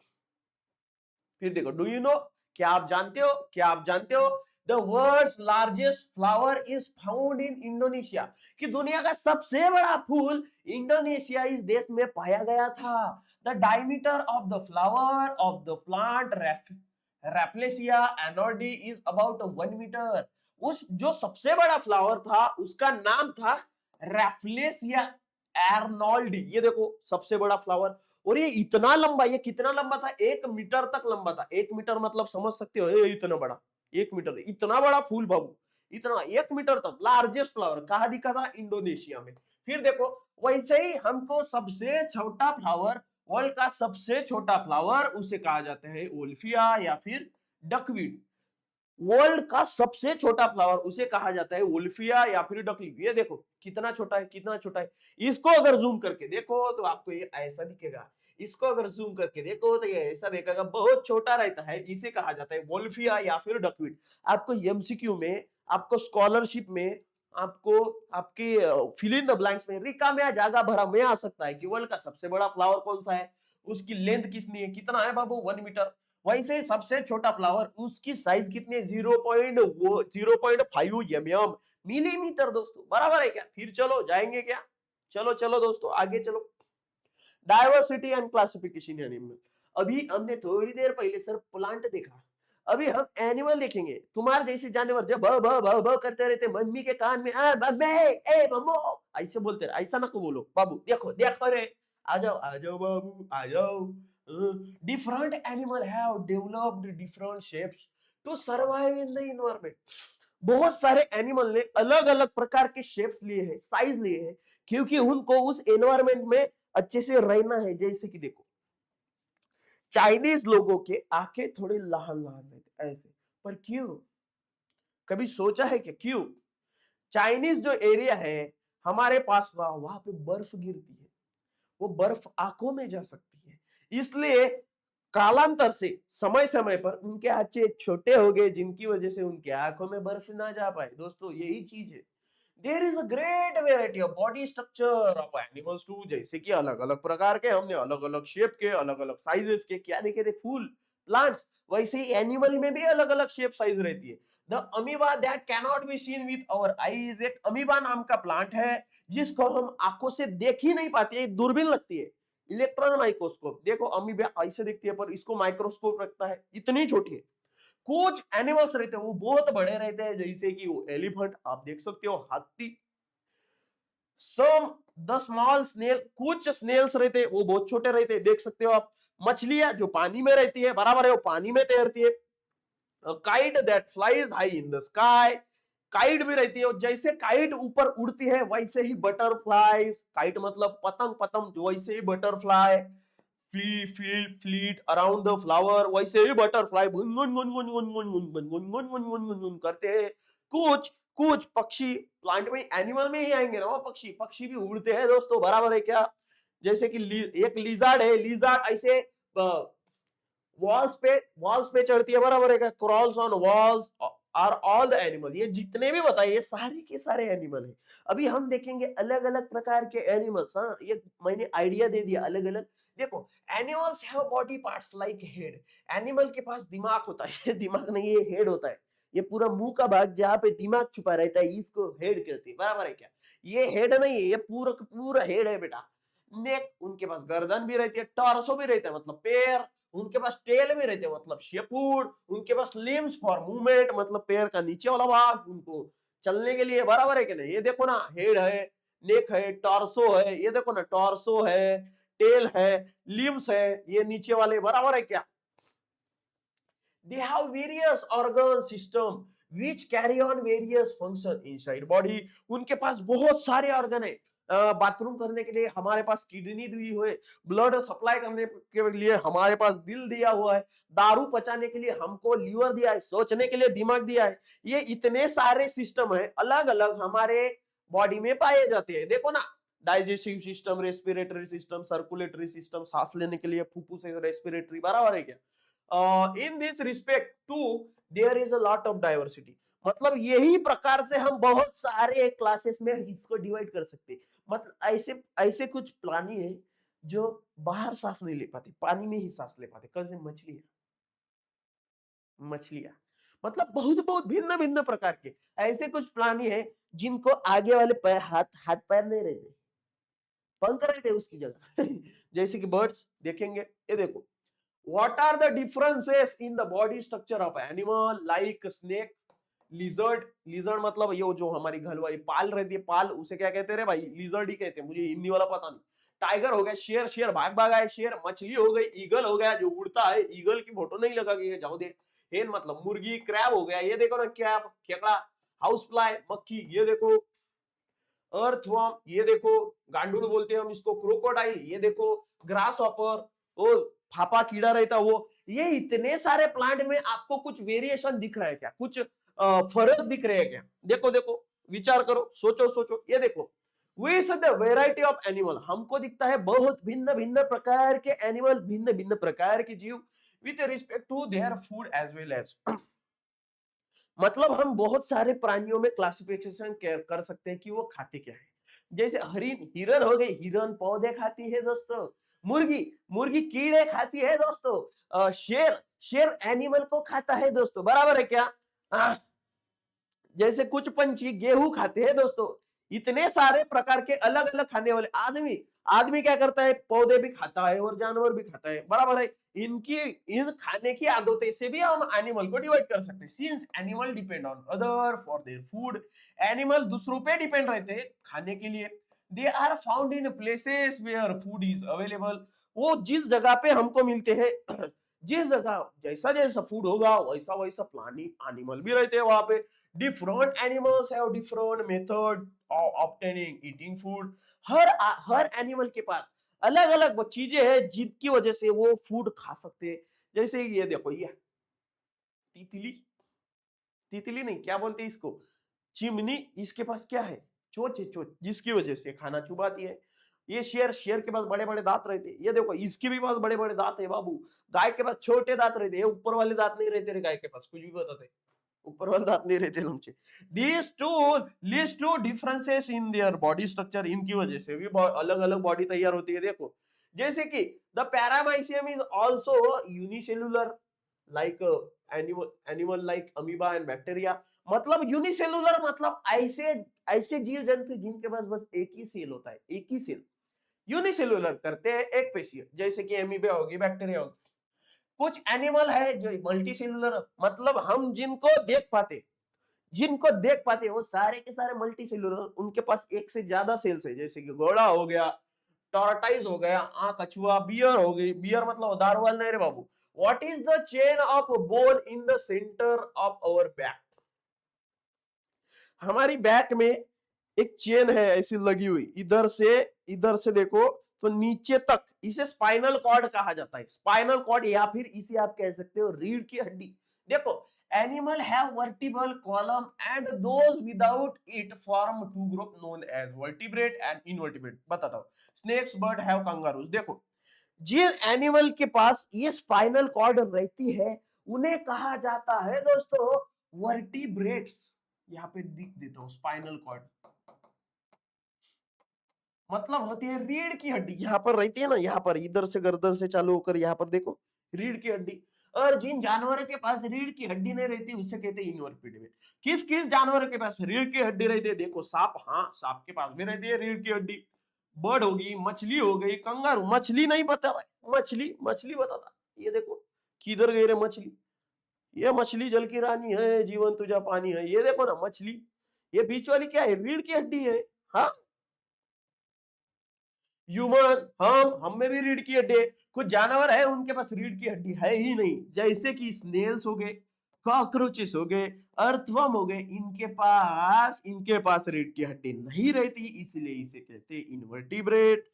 फिर देखो, डू यू नो, क्या आप जानते हो, क्या आप जानते हो, the world's largest flower is found in Indonesia, कि दुनिया का सबसे बड़ा फूल इंडोनेशिया इस देश में पाया गया था। The diameter of the flower of the plant rafflesia arnoldii is about 1 meter. उस जो सबसे बड़ा फ्लावर था उसका नाम था रैप्लेसिया एर्नोल्डी। ये देखो सबसे बड़ा फ्लावर, और ये इतना लंबा, ये कितना लंबा था, 1 मीटर तक लंबा था। 1 मीटर मतलब समझ सकते हो, ये इतना बड़ा, 1 मीटर, इतना बड़ा फूल बाबू, इतना 1 मीटर तक। लार्जेस्ट फ्लावर कहाँ दिखा था? इंडोनेशिया में। फिर देखो वैसे ही हमको सबसे छोटा फ्लावर, वर्ल्ड का सबसे छोटा फ्लावर उसे कहा जाता है ओल्फिया या फिर डकवीड। वर्ल्ड का सबसे छोटा फ्लावर उसे कहा जाता है वुल्फिया या फिर डकलीफ। ये देखो कितना छोटा है, कितना छोटा है। इसको अगर जूम करके देखो तो आपको ये ऐसा दिखेगा, इसको अगर जूम करके देखो तो ये ऐसा दिखेगा, बहुत छोटा रहता है। इसे कहा जाता है वुल्फिया या फिर डकवीड। आपको एमसीक्यू में, आपको स्कॉलरशिप में, आपको आपके फिल इन द ब्लैंक्स में, रिका में जगह भरा में आ सकता है कि वर्ल्ड का सबसे बड़ा फ्लावर कौन सा है, उसकी लेंथ कितनी है, कितना है बाबू, 1 मीटर। वैसे सबसे छोटा फ्लावर, उसकी साइज कितनी है, 0.5 mm, मिलीमीटर दोस्तों, बराबर है क्या? फिर चलो जाएंगे क्या? चलो चलो दोस्तों आगे चलो। Diversity and classification animal. अभी हमने थोड़ी देर पहले सर प्लांट देखा, अभी हम एनिमल देखेंगे। तुम्हारे जैसे जानवर जब ब ब ब ब करते रहते, मम्मी के कान में आ मम्मी ए मम्मो ऐसे बोलते रहे, ऐसा ना को बोलो बाबू, देखो देखो रे, आ जाओ बाबू आ जाओ। Different animal have developed different shapes to survive in the environment. बहुत सारे एनिमल ने अलग अलग प्रकार के शेप्स लिए हैं, साइज लिए हैं, क्योंकि उनको उस एनवायरनमेंट में अच्छे से रहना है। जैसे कि देखो चाइनीज लोगों के आंखें थोड़े लहान लहान रहते ऐसे, पर क्यों? कभी सोचा है कि क्यों? चाइनीज जो एरिया है हमारे पास, वहां पे बर्फ गिरती है, वो बर्फ आंखों में जा सकती है, इसलिए कालांतर से समय समय पर उनके आंखें छोटे हो गए, जिनकी वजह से उनके आंखों में बर्फ ना जा पाए। दोस्तों यही चीज है। There is a great variety of body structure of animals too. जैसे कि अलग अलग प्रकार के, हमने अलग अलग शेप के, अलग अलग साइजेस के क्या देखे थे, फूल, प्लांट्स, वैसे ही एनिमल में भी अलग अलग शेप साइज रहती है। The amoeba that cannot be seen with our eyes. एक अमीबा नाम का प्लांट है जिसको हम आंखों से देख ही नहीं पाते, दूरबीन लगती है, इलेक्ट्रॉन माइक्रोस्कोप। देखो अमीबा ऐसे दिखती है, पर इसको माइक्रोस्कोप रखता है, इतनी छोटी है। कुछ एनिमल्स रहते हैं वो बहुत बड़े रहते हैं, जैसे कि वो एलिफेंट, आप देख सकते हो, हाथी। सम द स्मॉल स्नेल, कुछ स्नेल्स रहते हैं वो बहुत छोटे रहते हैं, देख सकते हो आप। मछलियां जो पानी में रहती है, बराबर है, वो पानी में तैरती है। Kite that flies high in the sky. Kite भी रहती है, जैसे काइट ऊपर उड़ती है वैसे ही बटरफ्लाईज, काइट मतलब पतंग, पतंग वैसे ही butterfly flit around the flower, वैसे ही बटरफ्लाई गुन गुन गुन गुन गुन गुन गुन गुन गुन गुन गुन गुन गुन गुन करते हैं। कुछ कुछ पक्षी, प्लांट में एनिमल में ही आएंगे ना वो पक्षी, पक्षी भी उड़ते हैं दोस्तों, बराबर है क्या? जैसे कि एक लिजार्ड है, लिजार्ड ऐसे वॉल्स पे चढ़ती है, बराबर है क्या? Crawls on walls are all the animal. ये जितने भी बताए ये सारे के सारे एनिमल है। अभी हम देखेंगे अलग अलग प्रकार के एनिमल्स। हाँ, ये मैंने आइडिया दे दिया अलग अलग। देखो animals have body parts like head. Animal के पास दिमाग होता है, दिमाग नहीं, ये हेड होता है। ये पूरा मुंह का भाग जहाँ पे दिमाग छुपा रहता है, इसको हेड कहते हैं, बराबर है क्या? ये हेड नहीं है, ये पूरा पूरा हेड है बेटा। नेक, उनके पास गर्दन भी रहती है, टॉर्सो भी रहता है मतलब पैर, उनके पास टेल भी रहते हैं मतलब शेपूट, उनके पास लिम्स फॉर मूवमेंट मतलब पैर का नीचे वाला भाग उनको चलने के लिए, बराबर है कि नहीं? ये देखो ना, हेड है, नेक है, टॉर्सो है, ये देखो ना, टॉर्सो है, टेल है, लिम्स है, ये नीचे वाले, बराबर है क्या? They have various organ system which carry on various function inside body। उनके पास बहुत सारे ऑर्गन है। बाथरूम करने के लिए हमारे पास किडनी दी हुई है, ब्लड सप्लाई करने के लिए हमारे पास दिल दिया हुआ है, दारू पचाने के लिए हमको लीवर दिया है, सोचने के लिए दिमाग दिया है। ये इतने सारे सिस्टम है, अलग अलग हमारे बॉडी में पाए जाते हैं। देखो ना, digestive system, respiratory system, circulatory system, सांस लेने के लिए फुफ्फुस है, रेस्पिरेटरी, बराबर है क्या? In this respect to there is a lot of diversity. मतलब यही प्रकार से हम बहुत सारे क्लासेस में इसको डिवाइड कर सकते हैं। मतलब ऐसे ऐसे कुछ प्राणी है जो बाहर सांस नहीं ले पाते, पानी में ही सांस ले पाते, कैसे? मछलियां, मछलियां मतलब बहुत बहुत भिन्न भिन्न प्रकार के ऐसे कुछ प्राणी है जिनको आगे वाले पैर, हाथ हाथ पैर नहीं रहते, पंख रहते उसकी जगह। जैसे कि बर्ड्स देखेंगे, ये देखो, What are the differences in the body structure of animal like snake, lizard? Lizard मतलब ये जो हमारी घर वाली पाल रहती है, पाल उसे क्या कहते हैं रे भाई? लिजर्ड ही कहते हैं, मुझे हिंदी वाला पता नहीं। टाइगर हो गया, शेर, शेर भाग भाग आए शेर, मछली हो गई, ईगल हो गया जो उड़ता है, ईगल की फोटो नहीं लगा गई है, जाओ दे। हेन मतलब मुर्गी, क्रैब हो गया, ये देखो ना क्रैब, केकड़ा, हाउस फ्लाई, मक्खी, ये देखो अर्थवर्म, ये देखो गांडूल बोलते हैं हम इसको, क्रोकोडाइल, ये देखो ग्रास हॉपर, वो फापा कीड़ा रहता वो। ये इतने सारे प्लांट में आपको कुछ वेरिएशन दिख रहा है क्या? कुछ फर्क दिख रहे हैं क्या? देखो देखो, विचार करो, सोचो सोचो, ये देखो, we the variety of animal, हमको दिखता है बहुत भिन्न भिन्न प्रकार के एनिमल, भिन्न भिन्न प्रकार के जीव, with respect to their food as well as. मतलब हम बहुत सारे प्राणियों में क्लासिफिकेशन कर सकते हैं कि वो खाते क्या है। जैसे हरिन, हिरन हो गई, हिरन पौधे खाती है दोस्तों। मुर्गी, मुर्गी कीड़े खाती है दोस्तों। शेर, शेर एनिमल को खाता है दोस्तों, बराबर है क्या? जैसे कुछ पंछी गेहूं खाते हैं दोस्तों। इतने सारे प्रकार के अलग अलग खाने वाले। आदमी, आदमी क्या करता है? पौधे भी खाता है और जानवर भी खाता है, बराबर है। इनकी इन खाने की आदतें से भी हम एनिमल को डिवाइड कर सकते हैं। Since animal depend on other for their food, animal दूसरों पे डिपेंड रहते हैं खाने के लिए। They are found in places where food is available, वो जिस जगह पे हमको मिलते हैं, जिस जगह जैसा जैसा फूड होगा वैसा वैसा प्लानी एनिमल भी रहते हैं वहां पे। different animals have different method of obtaining eating food। Her animal के पास अलग अलग वो चीजें हैं जिनकी वजह से वो फूड खा सकते हैं। जैसे ये देखो, ये तितली, तितली नहीं, क्या बोलते हैं इसको? चिमनी, इसके पास क्या है? चोंच है, चोंच, जिसकी वजह से खाना चुबाती है। ये शेर, शेर के पास बड़े बड़े दांत रहते हैं, ये देखो इसके भी पास बड़े बड़े दांत है बाबू। गाय के पास छोटे दांत रहते हैं, ऊपर वाले दांत नहीं रहते रे गाय के पास, कुछ भी बताते, ऊपर वाले दांत नहीं रहते लमचे। These two leads to differences in their body structure, इनकी वजह से भी अलग अलग बॉडी तैयार होती है। देखो जैसे कि the paramecium is also unicellular like animal like amoeba and bacteria। मतलब यूनिसेलुलर मतलब ऐसे ऐसे जीव जंतु जिनके पास बस एक ही सेल होता है, एक ही सेल। यूनिसेलुलर करते हैं, एक पेशीय, जैसे कि एमीबा होगी, बैक्टीरिया होगी। कुछ एनिमल है जो मल्टी सेलुलर, मतलब हम जिनको देख पाते वो सारे के सारे मल्टी सेलुलर, उनके पास एक से ज्यादा सेल्स है। जैसे कि घोड़ा हो गया, टॉर्टाइज हो गया, कछुआ, बियर हो गई, बियर मतलब दारुवाल नहीं रे बाबू। What is the chain of bone in the centre of our back? हमारी बैक में एक चेन है ऐसी लगी हुई, इधर से देखो तो नीचे तक, इसे स्पाइनल कॉर्ड कहा जाता है। स्पाइनल कॉर्ड या फिर इसे आप कह सकते हो रीढ़ की हड्डी। देखो animal have vertebral column and those without it form two group known as vertebrate and invertebrate. बताता हूं, स्नेक्स, बर्ड हैव कंगारूज। देखो जिन एनिमल के पास ये स्पाइनल कॉर्ड रहती है उन्हें कहा जाता है दोस्तों वर्टिब्रेट्स। यहाँ पे दिख देता हूं, स्पाइनल कॉर्ड मतलब होती है रीढ़ की हड्डी, यहाँ पर रहती है ना, यहाँ पर इधर से गर्दन से चालू होकर यहाँ पर देखो रीढ़ की हड्डी। और जिन जानवरों के पास रीढ़ की हड्डी नहीं रहती उसे कहते हैं इनवर्टिब्रेट। किस किस जानवर के पास रीढ़ की हड्डी रहती है? देखो सांप, हाँ सांप के पास भी रहती है रीढ़ की हड्डी। बर्ड होगी, मछली हो गई, कंगारू, मछली नहीं पता, मछली मछली बताता, ये देखो किधर गई रे मछली? ये मछली जल की रानी है, जीवन तुझा पानी है, ये देखो ना मछली। ये बीच वाली क्या है? रीढ़ की हड्डी है। हाँ ह्यूमन, हम में भी रीढ़ की हड्डी है। कुछ जानवर है उनके पास रीढ़ की हड्डी है ही नहीं, जैसे कि स्नेल्स हो गए, कॉकरोचेस हो गए, अर्थवर्म हो गए, इनके पास रीढ़ की हड्डी नहीं रहती, इसलिए इसे कहते हैं इनवर्टिब्रेट।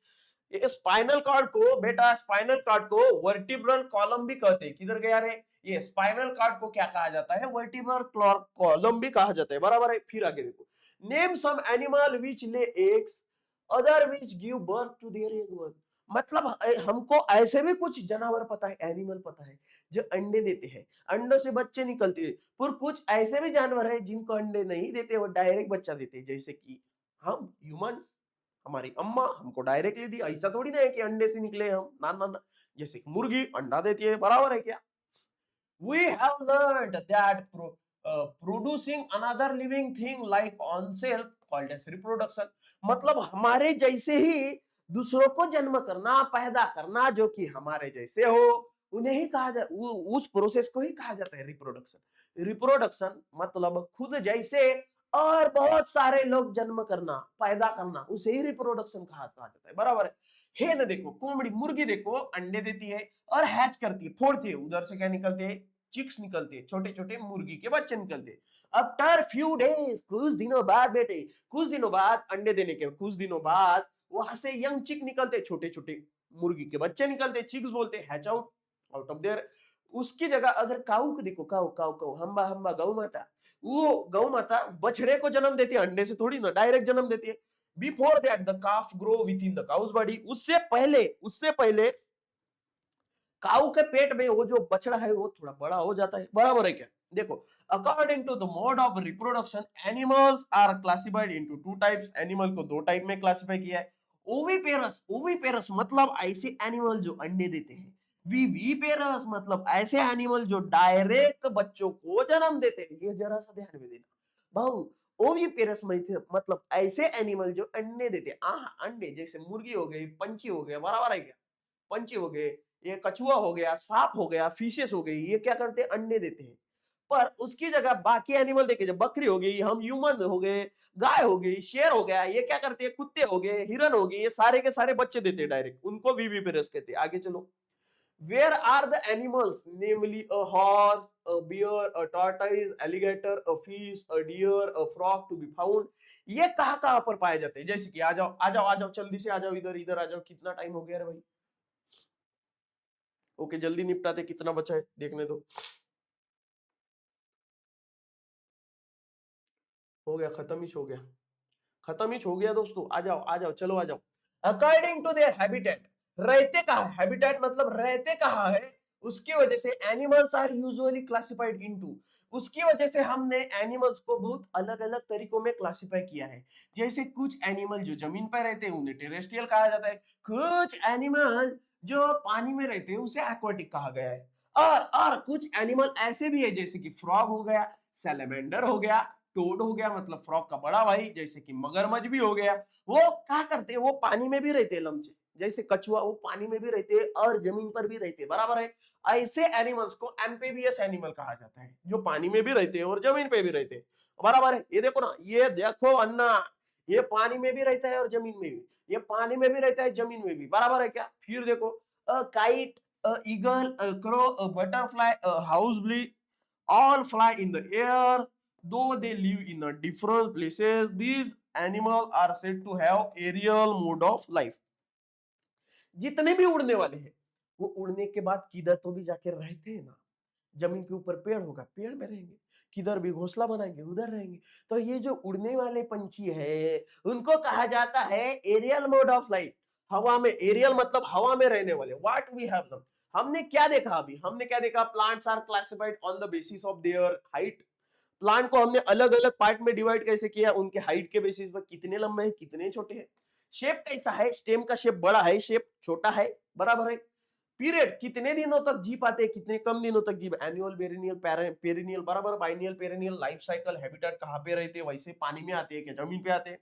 ये स्पाइनल कॉर्ड को बेटा, स्पाइनल कॉर्ड को वर्टिब्रल कॉलम भी कहते हैं। किधर गया रे? ये स्पाइनल कॉर्ड को क्या कहा जाता है? वर्टिब्रल कॉलम भी कहा जाता है, बराबर है। फिर आगे देखो, name some animal which lay eggs other which give birth to their egg one. मतलब हमको ऐसे भी कुछ जानवर पता है, एनिमल पता है जो अंडे देते हैं, अंडों से बच्चे निकलते हैं। पर कुछ ऐसे भी जानवर है जिनको अंडे नहीं देते, वो डायरेक्ट बच्चा देते हैं, जैसे कि हम ह्यूमंस, हमारी अम्मा हमको डायरेक्टली दी। ऐसा थोड़ी ना है कि अंडे से निकले हम, ना ना ना। जैसे कि मुर्गी अंडा देती है, बराबर है क्या? We have learned that producing another living thing like oneself called as reproduction। मतलब हमारे जैसे ही दूसरों को जन्म करना, पैदा करना जो कि हमारे जैसे हो, उन्हें ही कहा जा उस प्रोसेस को ही कहा जाता है रिप्रोडक्शन। रिप्रोडक्शन मतलब खुद जैसे और बहुत सारे लोग जन्म करना, पैदा करना, उसे ही रिप्रोडक्शन कहा जाता है, बराबर है। हेन देखो, कोमड़ी मुर्गी देखो, अंडे देती है और हैच करती है, फोड़ती है, उधर से क्या निकलते हैं, चिक्स निकलते हैं, छोटे छोटे मुर्गी के बच्चे निकलते हैं। आफ्टर फ्यू डेज, कुछ दिनों बाद बेटे, कुछ दिनों बाद अंडे देने के कुछ दिनों बाद वहां से यंग चिक निकलते, छोटे छोटे मुर्गी के बच्चे निकलते, चिक्स बोलते, hatch out out of their. उसकी जगह अगर काऊ को देखो, काऊ काऊ काऊ, हम्बा हम्बा, गौ माता, वो गौ माता बछड़े को जन्म देती है, अंडे से थोड़ी ना, डायरेक्ट जन्म देती है। Before that the calf grow within the cow's body, उससे पहले काऊ के पेट में वो जो बछड़ा है वो थोड़ा बड़ा हो जाता है, बराबर है क्या। देखो, according to the mode of reproduction animals are classified into two types, animal को दो टाइप में क्लासिफाई किया है। ओविपेरस, ओविपेरस मतलब ऐसे एनिमल जो अंडे देते हैं। विविपेरस मतलब ऐसे एनिमल जो डायरेक्ट बच्चों को जन्म देते हैं। ये जरा सा ध्यान में देना भाऊ। ओविपेरस मतलब ऐसे एनिमल जो अंडे देते हैं। अंडे जैसे मुर्गी हो गई, पंछी हो गया, बराबर है क्या, पंछी हो गए, ये कछुआ हो गया, सांप हो गया, फिशेस हो गई, ये क्या करते हैं, अंडे देते हैं। पर उसकी जगह बाकी एनिमल देखे, जब बकरी हो गई, हम ह्यूमन हो गए, गाय हो गई, शेर हो गया, ये क्या करते हैं, कुत्ते हो गए, हिरन हो गए, ये सारे के सारे बच्चे देते हैं डायरेक्ट, उनको विविपेरस कहते हैं। आगे चलो, where are the animals, namely a horse, a bear, a tortoise, alligator, a fish, a deer, a frog to be found. ये कहाँ कहाँ पर पाए जाते हैं, जैसे कि आ जाओ आ जाओ आ जाओ, जल्दी से आ जाओ, इधर इधर आ जाओ, कितना टाइम हो गया रे भाई। ओके, जल्दी निपटाते, कितना बचा है देखने दो। हो गया, खत्म ही हो गया, खत्म ही हो गया दोस्तों, आ जाओ, चलो आ जाओ। अकॉर्डिंग टू देयर हैबिटेट, रहते कहाँ है, हैबिटेट मतलब रहते कहाँ है, उसकी वजह से animals are usually classified into, उसकी वजह से हमने एनिमल्स को बहुत अलग अलग तरीकों में क्लासिफाई किया है। जैसे कुछ एनिमल जो जमीन पर रहते हैं उन्हें टेरेस्ट्रियल कहा जाता है, कुछ एनिमल जो पानी में रहते हैं उसे एक्वाटिक कहा गया है। और कुछ एनिमल ऐसे भी है जैसे कि फ्रॉग हो गया, सैलेमेंडर हो गया, टोड हो गया मतलब फ्रॉग का बड़ा भाई, जैसे कि मगरमच्छ भी हो गया। वो क्या करते हैं, वो पानी में भी रहते हैं लमचे, जैसे कछुआ, वो पानी में भी रहते हैं और जमीन पर भी रहते हैं, बराबर है। ऐसे एनिमल्स को एम्फीबियस एनिमल कहा जाता है, जो पानी में भी रहते हैं और जमीन पे भी रहते हैं, बराबर है। ये देखो ना, ये देखो अन्ना, ये पानी में भी रहता है और जमीन में भी, ये पानी में भी रहता है, जमीन में भी, बराबर है क्या। फिर देखो, a kite, a eagle, a crow, a butterfly, a house bee, all fly in the air, though they live in a different places. These animals are said to have aerial mode of life. जितने भी उड़ने वाले हैं, वो उड़ने के बाद किधर तो भी जाके रहते हैं ना, जमीन के ऊपर पेड़ होगा, पेड़ में रहेंगे, किधर भी घोंसला बनाएंगे, उधर रहेंगे। तो ये जो उड़ने वाले पंछी है, उनको कहा जाता है एरियल मोड ऑफ लाइफ। हवा में, एरियल मतलब हवा में रहने वाले, व्हाट वी हैव डन। हमने क्या देखा अभी, हमने क्या देखा, plants are classified on the basis of their height. Plant को हमने अलग अलग पार्ट में डिवाइड कैसे किया, उनके हाइट के बेसिस पर, कितने लंबे हैं, कितने छोटे हैं। शेप कैसा है, स्टेम का शेप बड़ा है, शेप छोटा है, बराबर है। पीरियड, कितने दिनों तक जी पाते हैं, कितने कम दिनों तक जी, एनुअल, पेरिनियल, पेरिनियल, बराबर, biennial, perennial, life cycle, habitat कहाँ पे रहते हैं, वैसे पानी में आते हैं क्या जमीन पे आते हैं,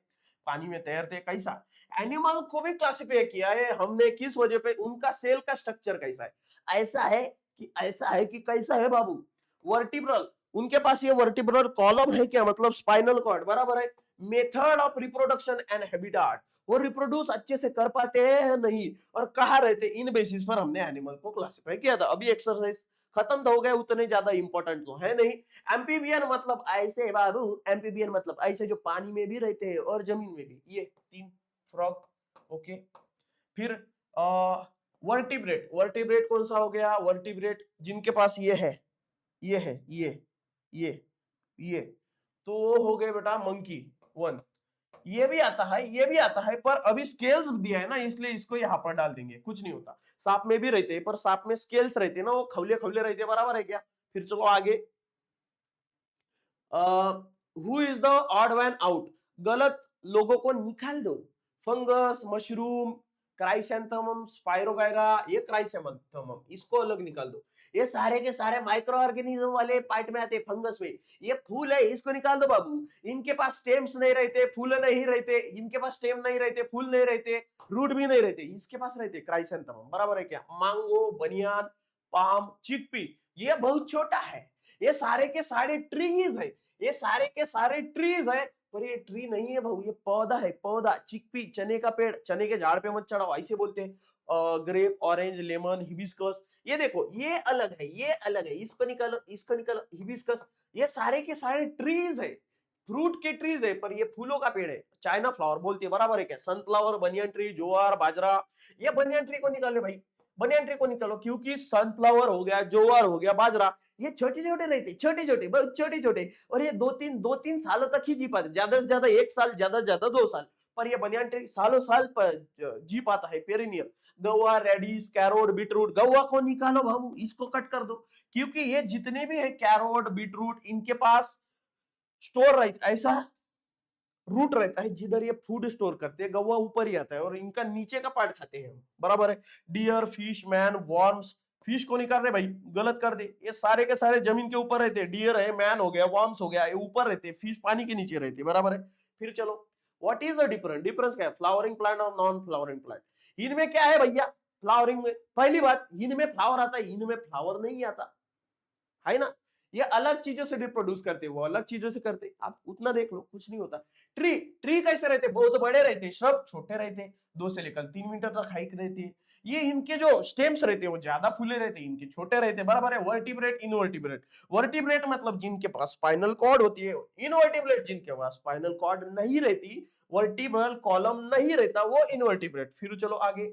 पानी में तैरते हैं, कैसा। एनिमल को भी क्लासिफाई किया है हमने, किस वजह पे, उनका सेल का स्ट्रक्चर कैसा है। ऐसा है कि ऐसा है कि कैसा है बाबू, वर्टिब्रल, उनके पास ये वर्टिब्रल कॉलम है क्या, मतलब स्पाइनल कॉर्ड, बराबर है। Method of reproduction and habitat, वो रिप्रोड्यूस अच्छे से कर पाते हैं नहीं, और कहाँ रहते, इन बेसिस पर हमने एनिमल को क्लासिफाई किया था। अभी एक्सरसाइज खत्म तो हो गए, उतने ज्यादा इंपॉर्टेंट तो है नहीं। एम्फीबियन मतलब ऐसे बाबू, एम्फीबियन मतलब ऐसे जो पानी में भी रहते हैं और जमीन में भी, ये तीन, फ्रॉग, ओके। फिर वर्टिब्रेट, वर्टिब्रेट कौन सा हो गया, वर्टिब्रेट जिनके पास ये है, ये है, ये ये, तो वो हो गए बेटा मंकी वन। ये भी आता है, ये भी आता है, पर अभी स्केल्स दिया है ना, इसलिए इसको यहाँ पर डाल देंगे, कुछ नहीं होता। सांप में भी रहते हैं, पर सांप में स्केल्स रहते हैं ना, वो खवले खवले रहते हैं, बराबर है क्या। फिर चलो आगे, who is the odd one out, गलत लोगों को निकाल दो। फंगस, मशरूम, क्राइसेंथेमम, स्पाइरोगायरा, ये क्राइसेंथेमम, इसको अलग निकाल दो। ये सारे के सारे माइक्रो ऑर्गेनिज्म वाले पार्ट में आते हैं, फंगस में। ये फूल है, इसको निकाल दो बाबू। इनके पास स्टेम्स नहीं रहते, फूल नहीं रहते, इनके पास स्टेम नहीं रहते, फूल नहीं रहते, रूट भी नहीं रहते, इसके पास रहते क्राइसेंथेमम, बराबर है क्या। मांगो, बनियान, पाम, चिकपी, ये बहुत छोटा है। ये सारे के सारे ट्रीज है, ये सारे के सारे ट्रीज है, पर ये ट्री नहीं है भाऊ, ये पौधा है, पौधा। चिकपी चने का पेड़, चने के झाड़ पे मत चढ़ाओ, ऐसे बोलते हैं। ग्रेप, ऑरेंज, लेमन, हिबिस्कस, ये देखो ये अलग है, ये अलग है, इसको निकालो, इसको निकालो, हिबिस्कस। ये सारे के सारे ट्रीज है, फ्रूट के ट्रीज है, पर ये फूलों का पेड़ है। चाइना फ्लावर बोलती है, बराबर है क्या? सनफ्लावर, बनियन ट्री, जोआर, बाजरा, ये बनियन ट्री को निकालो भाई, बनियन ट्री को निकालो, क्योंकि सनफ्लावर हो गया, जोआर हो गया, बाजरा, ये छोटे छोटे रहते, छोटे छोटे, बहुत छोटे छोटे, और ये दो तीन सालों तक ही जी पाते, ज्यादा से ज्यादा 1 साल, ज्यादा से ज्यादा 2 साल। पर ये बनियन ट्री सालों साल जी पाता है, पेरिनियल। गवा, रेडिस, कैरोट, बीटरूट, गवा को निकालो बाबू, इसको कट कर दो, क्योंकि ये जितने भी है कैरोट, बीटरूट, इनके पास स्टोर रहता, ऐसा रूट रहता है जिधर ये फूड स्टोर करते हैं। गवा ऊपर ही आता है और इनका नीचे का पार्ट खाते हैं हम, बराबर है। Deer, fish, man, worms, fish को नहीं कर रहे भाई, गलत कर दे, ये सारे के सारे जमीन के ऊपर रहते हैं। डियर है, मैन हो गया, वॉर्म्स हो गया, ये ऊपर रहते हैं, फिश पानी के नीचे रहते हैं, बराबर है। फिर चलो, what is the difference? Difference क्या है फ्लावरिंग प्लांट और नॉन फ्लावरिंग प्लांट? इनमें क्या है भैया? फ्लावरिंग में पहली बात, इनमें फ्लावर आता है, इनमें फ्लावर नहीं आता है ना। ये अलग चीजों से रिप्रोड्यूस करते हैं, वो अलग चीजों से करते हैं, आप उतना देख लो, कुछ नहीं होता। ट्री, ट्री कैसे रहते? बहुत बड़े रहते हैं, सब छोटे रहते हैं, 2 से लेकर 3 मीटर तक हाइट रहती है। ये इनके जो स्टेम्स रहते हैं वो ज्यादा फूले रहते हैं, इनके छोटे रहते हैं, बराबर है। वर्टिब्रेट, इनवर्टिब्रेट, वर्टिब्रेट मतलब जिनके पास स्पाइनल कॉर्ड होती है, इनवर्टिब्रेट जिनके पास स्पाइनल कॉर्ड नहीं रहती, वर्टिब्रल कॉलम नहीं रहता, वो इनवर्टिब्रेट। फिर चलो आगे,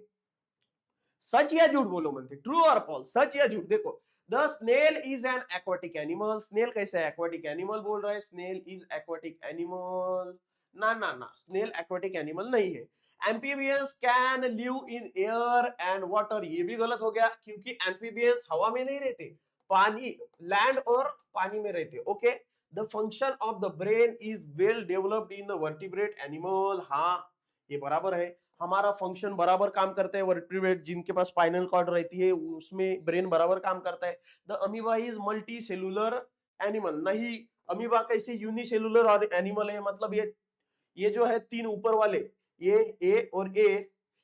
सच या झूठ बोलो मनते, ट्रू और फॉल्स, सच या झूठ। देखो, the snail is an aquatic animal, snail कैसे है? एक्वाटिक एनिमल बोल रहा है, स्नेल इज एक्वाटिक एनिमल, ना ना ना, स्नेल एक्वाटिक एनिमल नहीं है। Amphibians can live in air and water, ये भी गलत हो गया, क्योंकि एम्फीबियंस हवा में नहीं रहते, पानी, लैंड और पानी में रहते। Okay, the function of the brain is well developed in the vertebrate animal, हाँ ये बराबर है, हमारा फंक्शन बराबर काम करता है। वर्टिब्रेट जिनके पास स्पाइनल कॉर्ड रहती है उसमें ब्रेन बराबर काम करता है। The amoeba is multi cellular animal, नहीं, अमीबा कैसे यूनिसेलुलर एनिमल है, मतलब ये जो है 3 ऊपर वाले, ये ए और ए,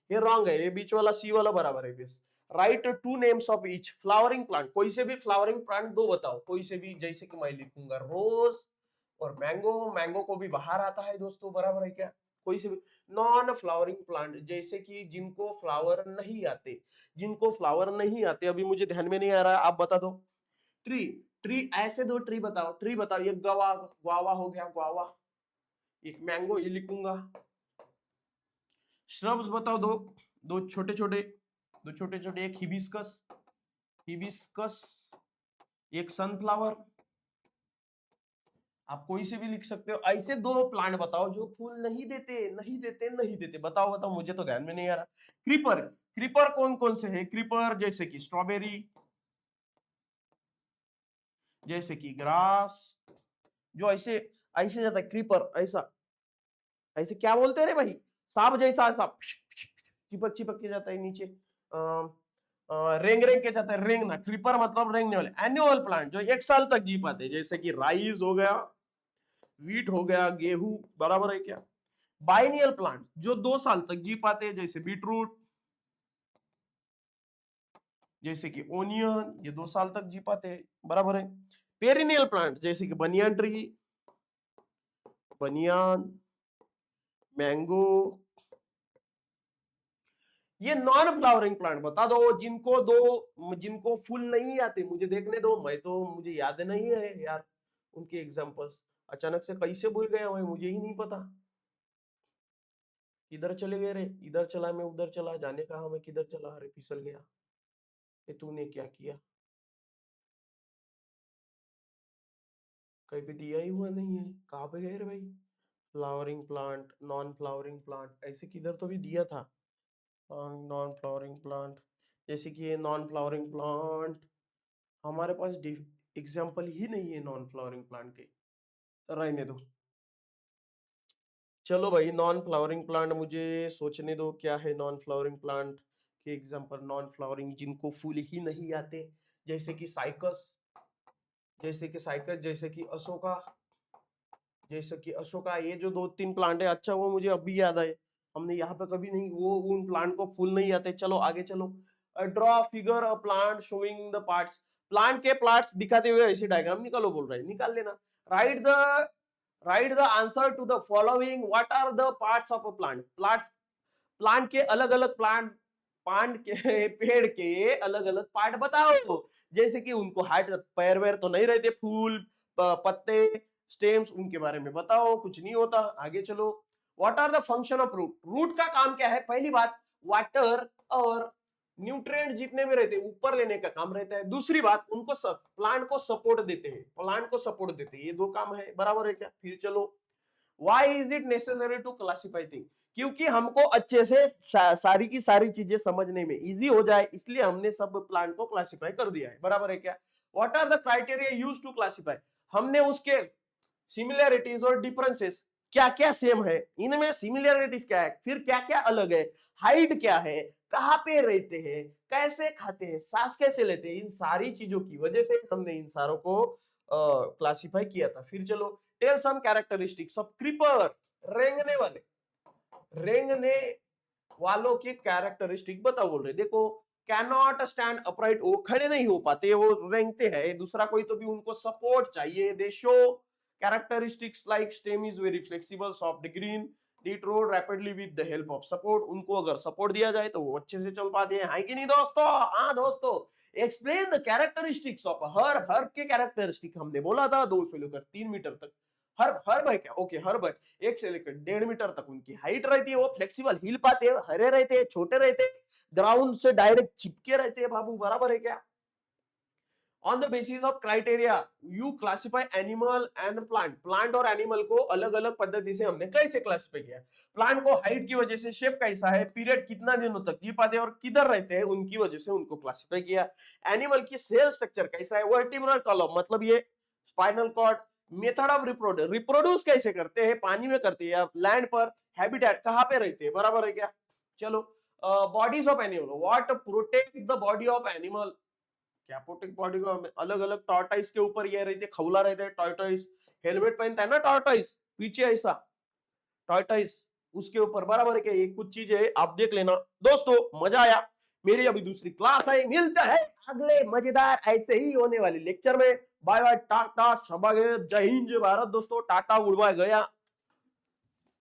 ये रॉन्ग है, ये बीच वाला सी वाला बराबर है। Right 2 names of each flowering plant, कोई से भी फ्लावरिंग प्लांट 2 बताओ, कोई से भी, जैसे कि मैं लिखूंगा रोज और मैंगो, मैंगो को भी बाहर आता है दोस्तों, बराबर है क्या? कोई से भी। नॉन फ्लावरिंग प्लांट, जैसे कि जिनको फ्लावर नहीं आते, जिनको फ्लावर नहीं आते, अभी मुझे ध्यान में नहीं आ रहा, आप बता दो। ट्री, ट्री ऐसे 2 ट्री बताओ, ट्री बताओ, ये गवा, गुआवा हो गया, गुआवा, एक मैंगो ये लिखूंगा। श्रब्स बताओ, दो, दो छोटे छोटे, दो छोटे छोटे, एक हिबिस्कस, हिबिस्कस, एक सनफ्लावर, आप कोई से भी लिख सकते हो। ऐसे 2 प्लांट बताओ जो फूल नहीं देते, नहीं देते, नहीं देते, बताओ बताओ, मुझे तो ध्यान में नहीं आ रहा। क्रीपर, क्रीपर कौन कौन से है? क्रीपर जैसे कि स्ट्रॉबेरी, जैसे कि ग्रास, जो ऐसे ऐसे जाता है क्रीपर, ऐसा ऐसे क्या बोलते हैं रे भाई, सांप जैसा, ऐसा चिपक चिपक के जाता है नीचे, रेंग रेंग के जाता है, रेंगना, क्रीपर मतलब रेंगने वाले। एनुअल प्लांट जो 1 साल तक जी पाते, जैसे कि राइस हो गया, वीट हो गया, गेहूं, बराबर है क्या? बाइनियल प्लांट जो 2 साल तक जी पाते हैं, जैसे बीटरूट, जैसे कि ओनियन, ये 2 साल तक जी पाते हैं, बराबर है। पेरिनियल प्लांट जैसे कि बनियान ट्री, बनियान, मैंगो, ये नॉन फ्लावरिंग प्लांट बता दो, जिनको फूल नहीं आते, मुझे देखने दो, मैं तो, मुझे याद नहीं है यार उनके एग्जांपल्स, अचानक से कैसे भूल गया भाई, मुझे ही नहीं पता। किधर चले गए रे? इधर चला मैं, उधर चला, जाने कहा मैं, किधर चला, अरे फिसल गया, ये तूने क्या किया? कहीं पे दिया ही हुआ नहीं है, कहाँ पे गए रे भाई? Flowering plant, non flowering plant, ऐसे किधर तो भी दिया था। नॉन फ्लावरिंग प्लांट, जैसे कि ये नॉन फ्लावरिंग प्लांट, हमारे पास एग्जाम्पल ही नहीं है नॉन फ्लावरिंग प्लांट के, रहने दो। चलो भाई, नॉन फ्लावरिंग प्लांट मुझे सोचने दो, क्या है नॉन फ्लावरिंग प्लांट के एग्जाम्पल? नॉन फ्लावरिंग जिनको फूल ही नहीं आते, जैसे कि साइकस, जैसे कि साइकस, जैसे कि अशोका, जैसे कि अशोका, ये जो 2-3 प्लांट है, अच्छा वो मुझे अभी याद आए, हमने यहाँ पे कभी नहीं, वो उन प्लांट को फूल नहीं आते। चलो आगे चलो, draw figure a plant showing the parts, plant के पार्ट्स दिखाते हुए ऐसे डायग्राम निकालो बोल रहे हैं, निकाल लेना। Write the answer to the following, what are the parts of a plant, plant के अलग अलग प्लांट के पेड़ के अलग अलग पार्ट बताओ। जैसे कि उनको हाइट, पैर वैर तो नहीं रहते, फूल पत्ते स्टेम्स उनके बारे में बताओ, कुछ नहीं होता। आगे चलो। What are the function of root, root का काम क्या है? पहली बात, वाटर और न्यूट्रिएंट जितने भी रहते हैं ऊपर लेने का काम रहता है। दूसरी बात, उनको प्लांट को सपोर्ट देते हैं, प्लांट को सपोर्ट देते हैं, ये दो काम है, बराबर है क्या? फिर चलो, why is it necessary to classify thing, क्योंकि हमको अच्छे से सारी की सारी चीजें समझने में इजी हो जाए, इसलिए हमने सब प्लांट को क्लासिफाई कर दिया है, बराबर है क्या? What are the criteria use to classify, हमने उसके सिमिलैरिटीज और डिफरेंसेस, क्या क्या सेम है, इनमें सिमिलैरिटीज क्या है, फिर क्या क्या अलग है, हाइट क्या है, कहाँ पे रहते हैं, कैसे खाते हैं, सांस कैसे लेते हैं, इन सारी चीजों की वजह से हमने इन सारों को क्लासिफाई किया था। फिर चलो, tell some characteristics of creeper, रेंगने वाले, रेंगने वालों की कैरेक्टरिस्टिक बताओ बोल रहे। देखो, कैन नॉट स्टैंड अपराइट, वो खड़े नहीं हो पाते, वो रेंगते हैं, दूसरा कोई तो भी उनको सपोर्ट चाहिए। They show characteristics like stem is very flexible, soft green, it roll rapidly with the help of support, उनको अगर सपोर्ट दिया जाए तो वो अच्छे से चल पाते हैं, है कि नहीं दोस्तों? हाँ दोस्तों, explain the characteristics of herb के कैरेक्टरिस्टिक हमने बोला था 2 से लेकर 3 मीटर तक। हर्ब है क्या? ओके, हर्ब है, 1 से लेकर 1.5 मीटर तक उनकी हाइट रहती है, वो फ्लेक्सिबल, हिल पाते हैं, हरे रहते हैं, छोटे रहते हैं, ग्राउंड से डायरेक्ट चिपके रहते हैं बाबू, बराबर है क्या? On the basis of criteria you classify animal and plant, plant और एनिमल को अलग अलग पद्धति से हमने कैसे क्लासिफाई किया? प्लांट को हाइट की वजह से, शेप कैसा है, पीरियड कितना दिनों तक जी पाते हैं और किधर रहते हैं, उनकी वजह से उनको क्लासिफाई किया। एनिमल की सेल स्ट्रक्चर कैसा है, वर्टिब्रल कॉलम मतलब ये spinal cord, method of reproduce कैसे करते हैं, पानी में करते हैं या लैंड पर, हैबिटेट कहाँ पे रहते हैं, बराबर है क्या? चलो, bodies of animal, what protect the body of animal, क्या प्रोटेक्ट बॉडी को, अलग अलग टॉर्टाइस के ऊपर ये रहते, खौला रहते हैं टॉर्टाइस, हेलमेट पहनता है ना टॉर्टाइस, पीछे ऐसा टॉर्टाइस उसके ऊपर, बराबर है क्या? ये कुछ चीजें आप देख लेना दोस्तों। मजा आया? मेरी अभी दूसरी क्लास है, मिलता है अगले मजेदार ऐसे ही होने वाले लेक्चर में। बाय बाय, टाटा, शबा, जय हिंद, जय भारत दोस्तों, टाटा, गुड बाय, गया।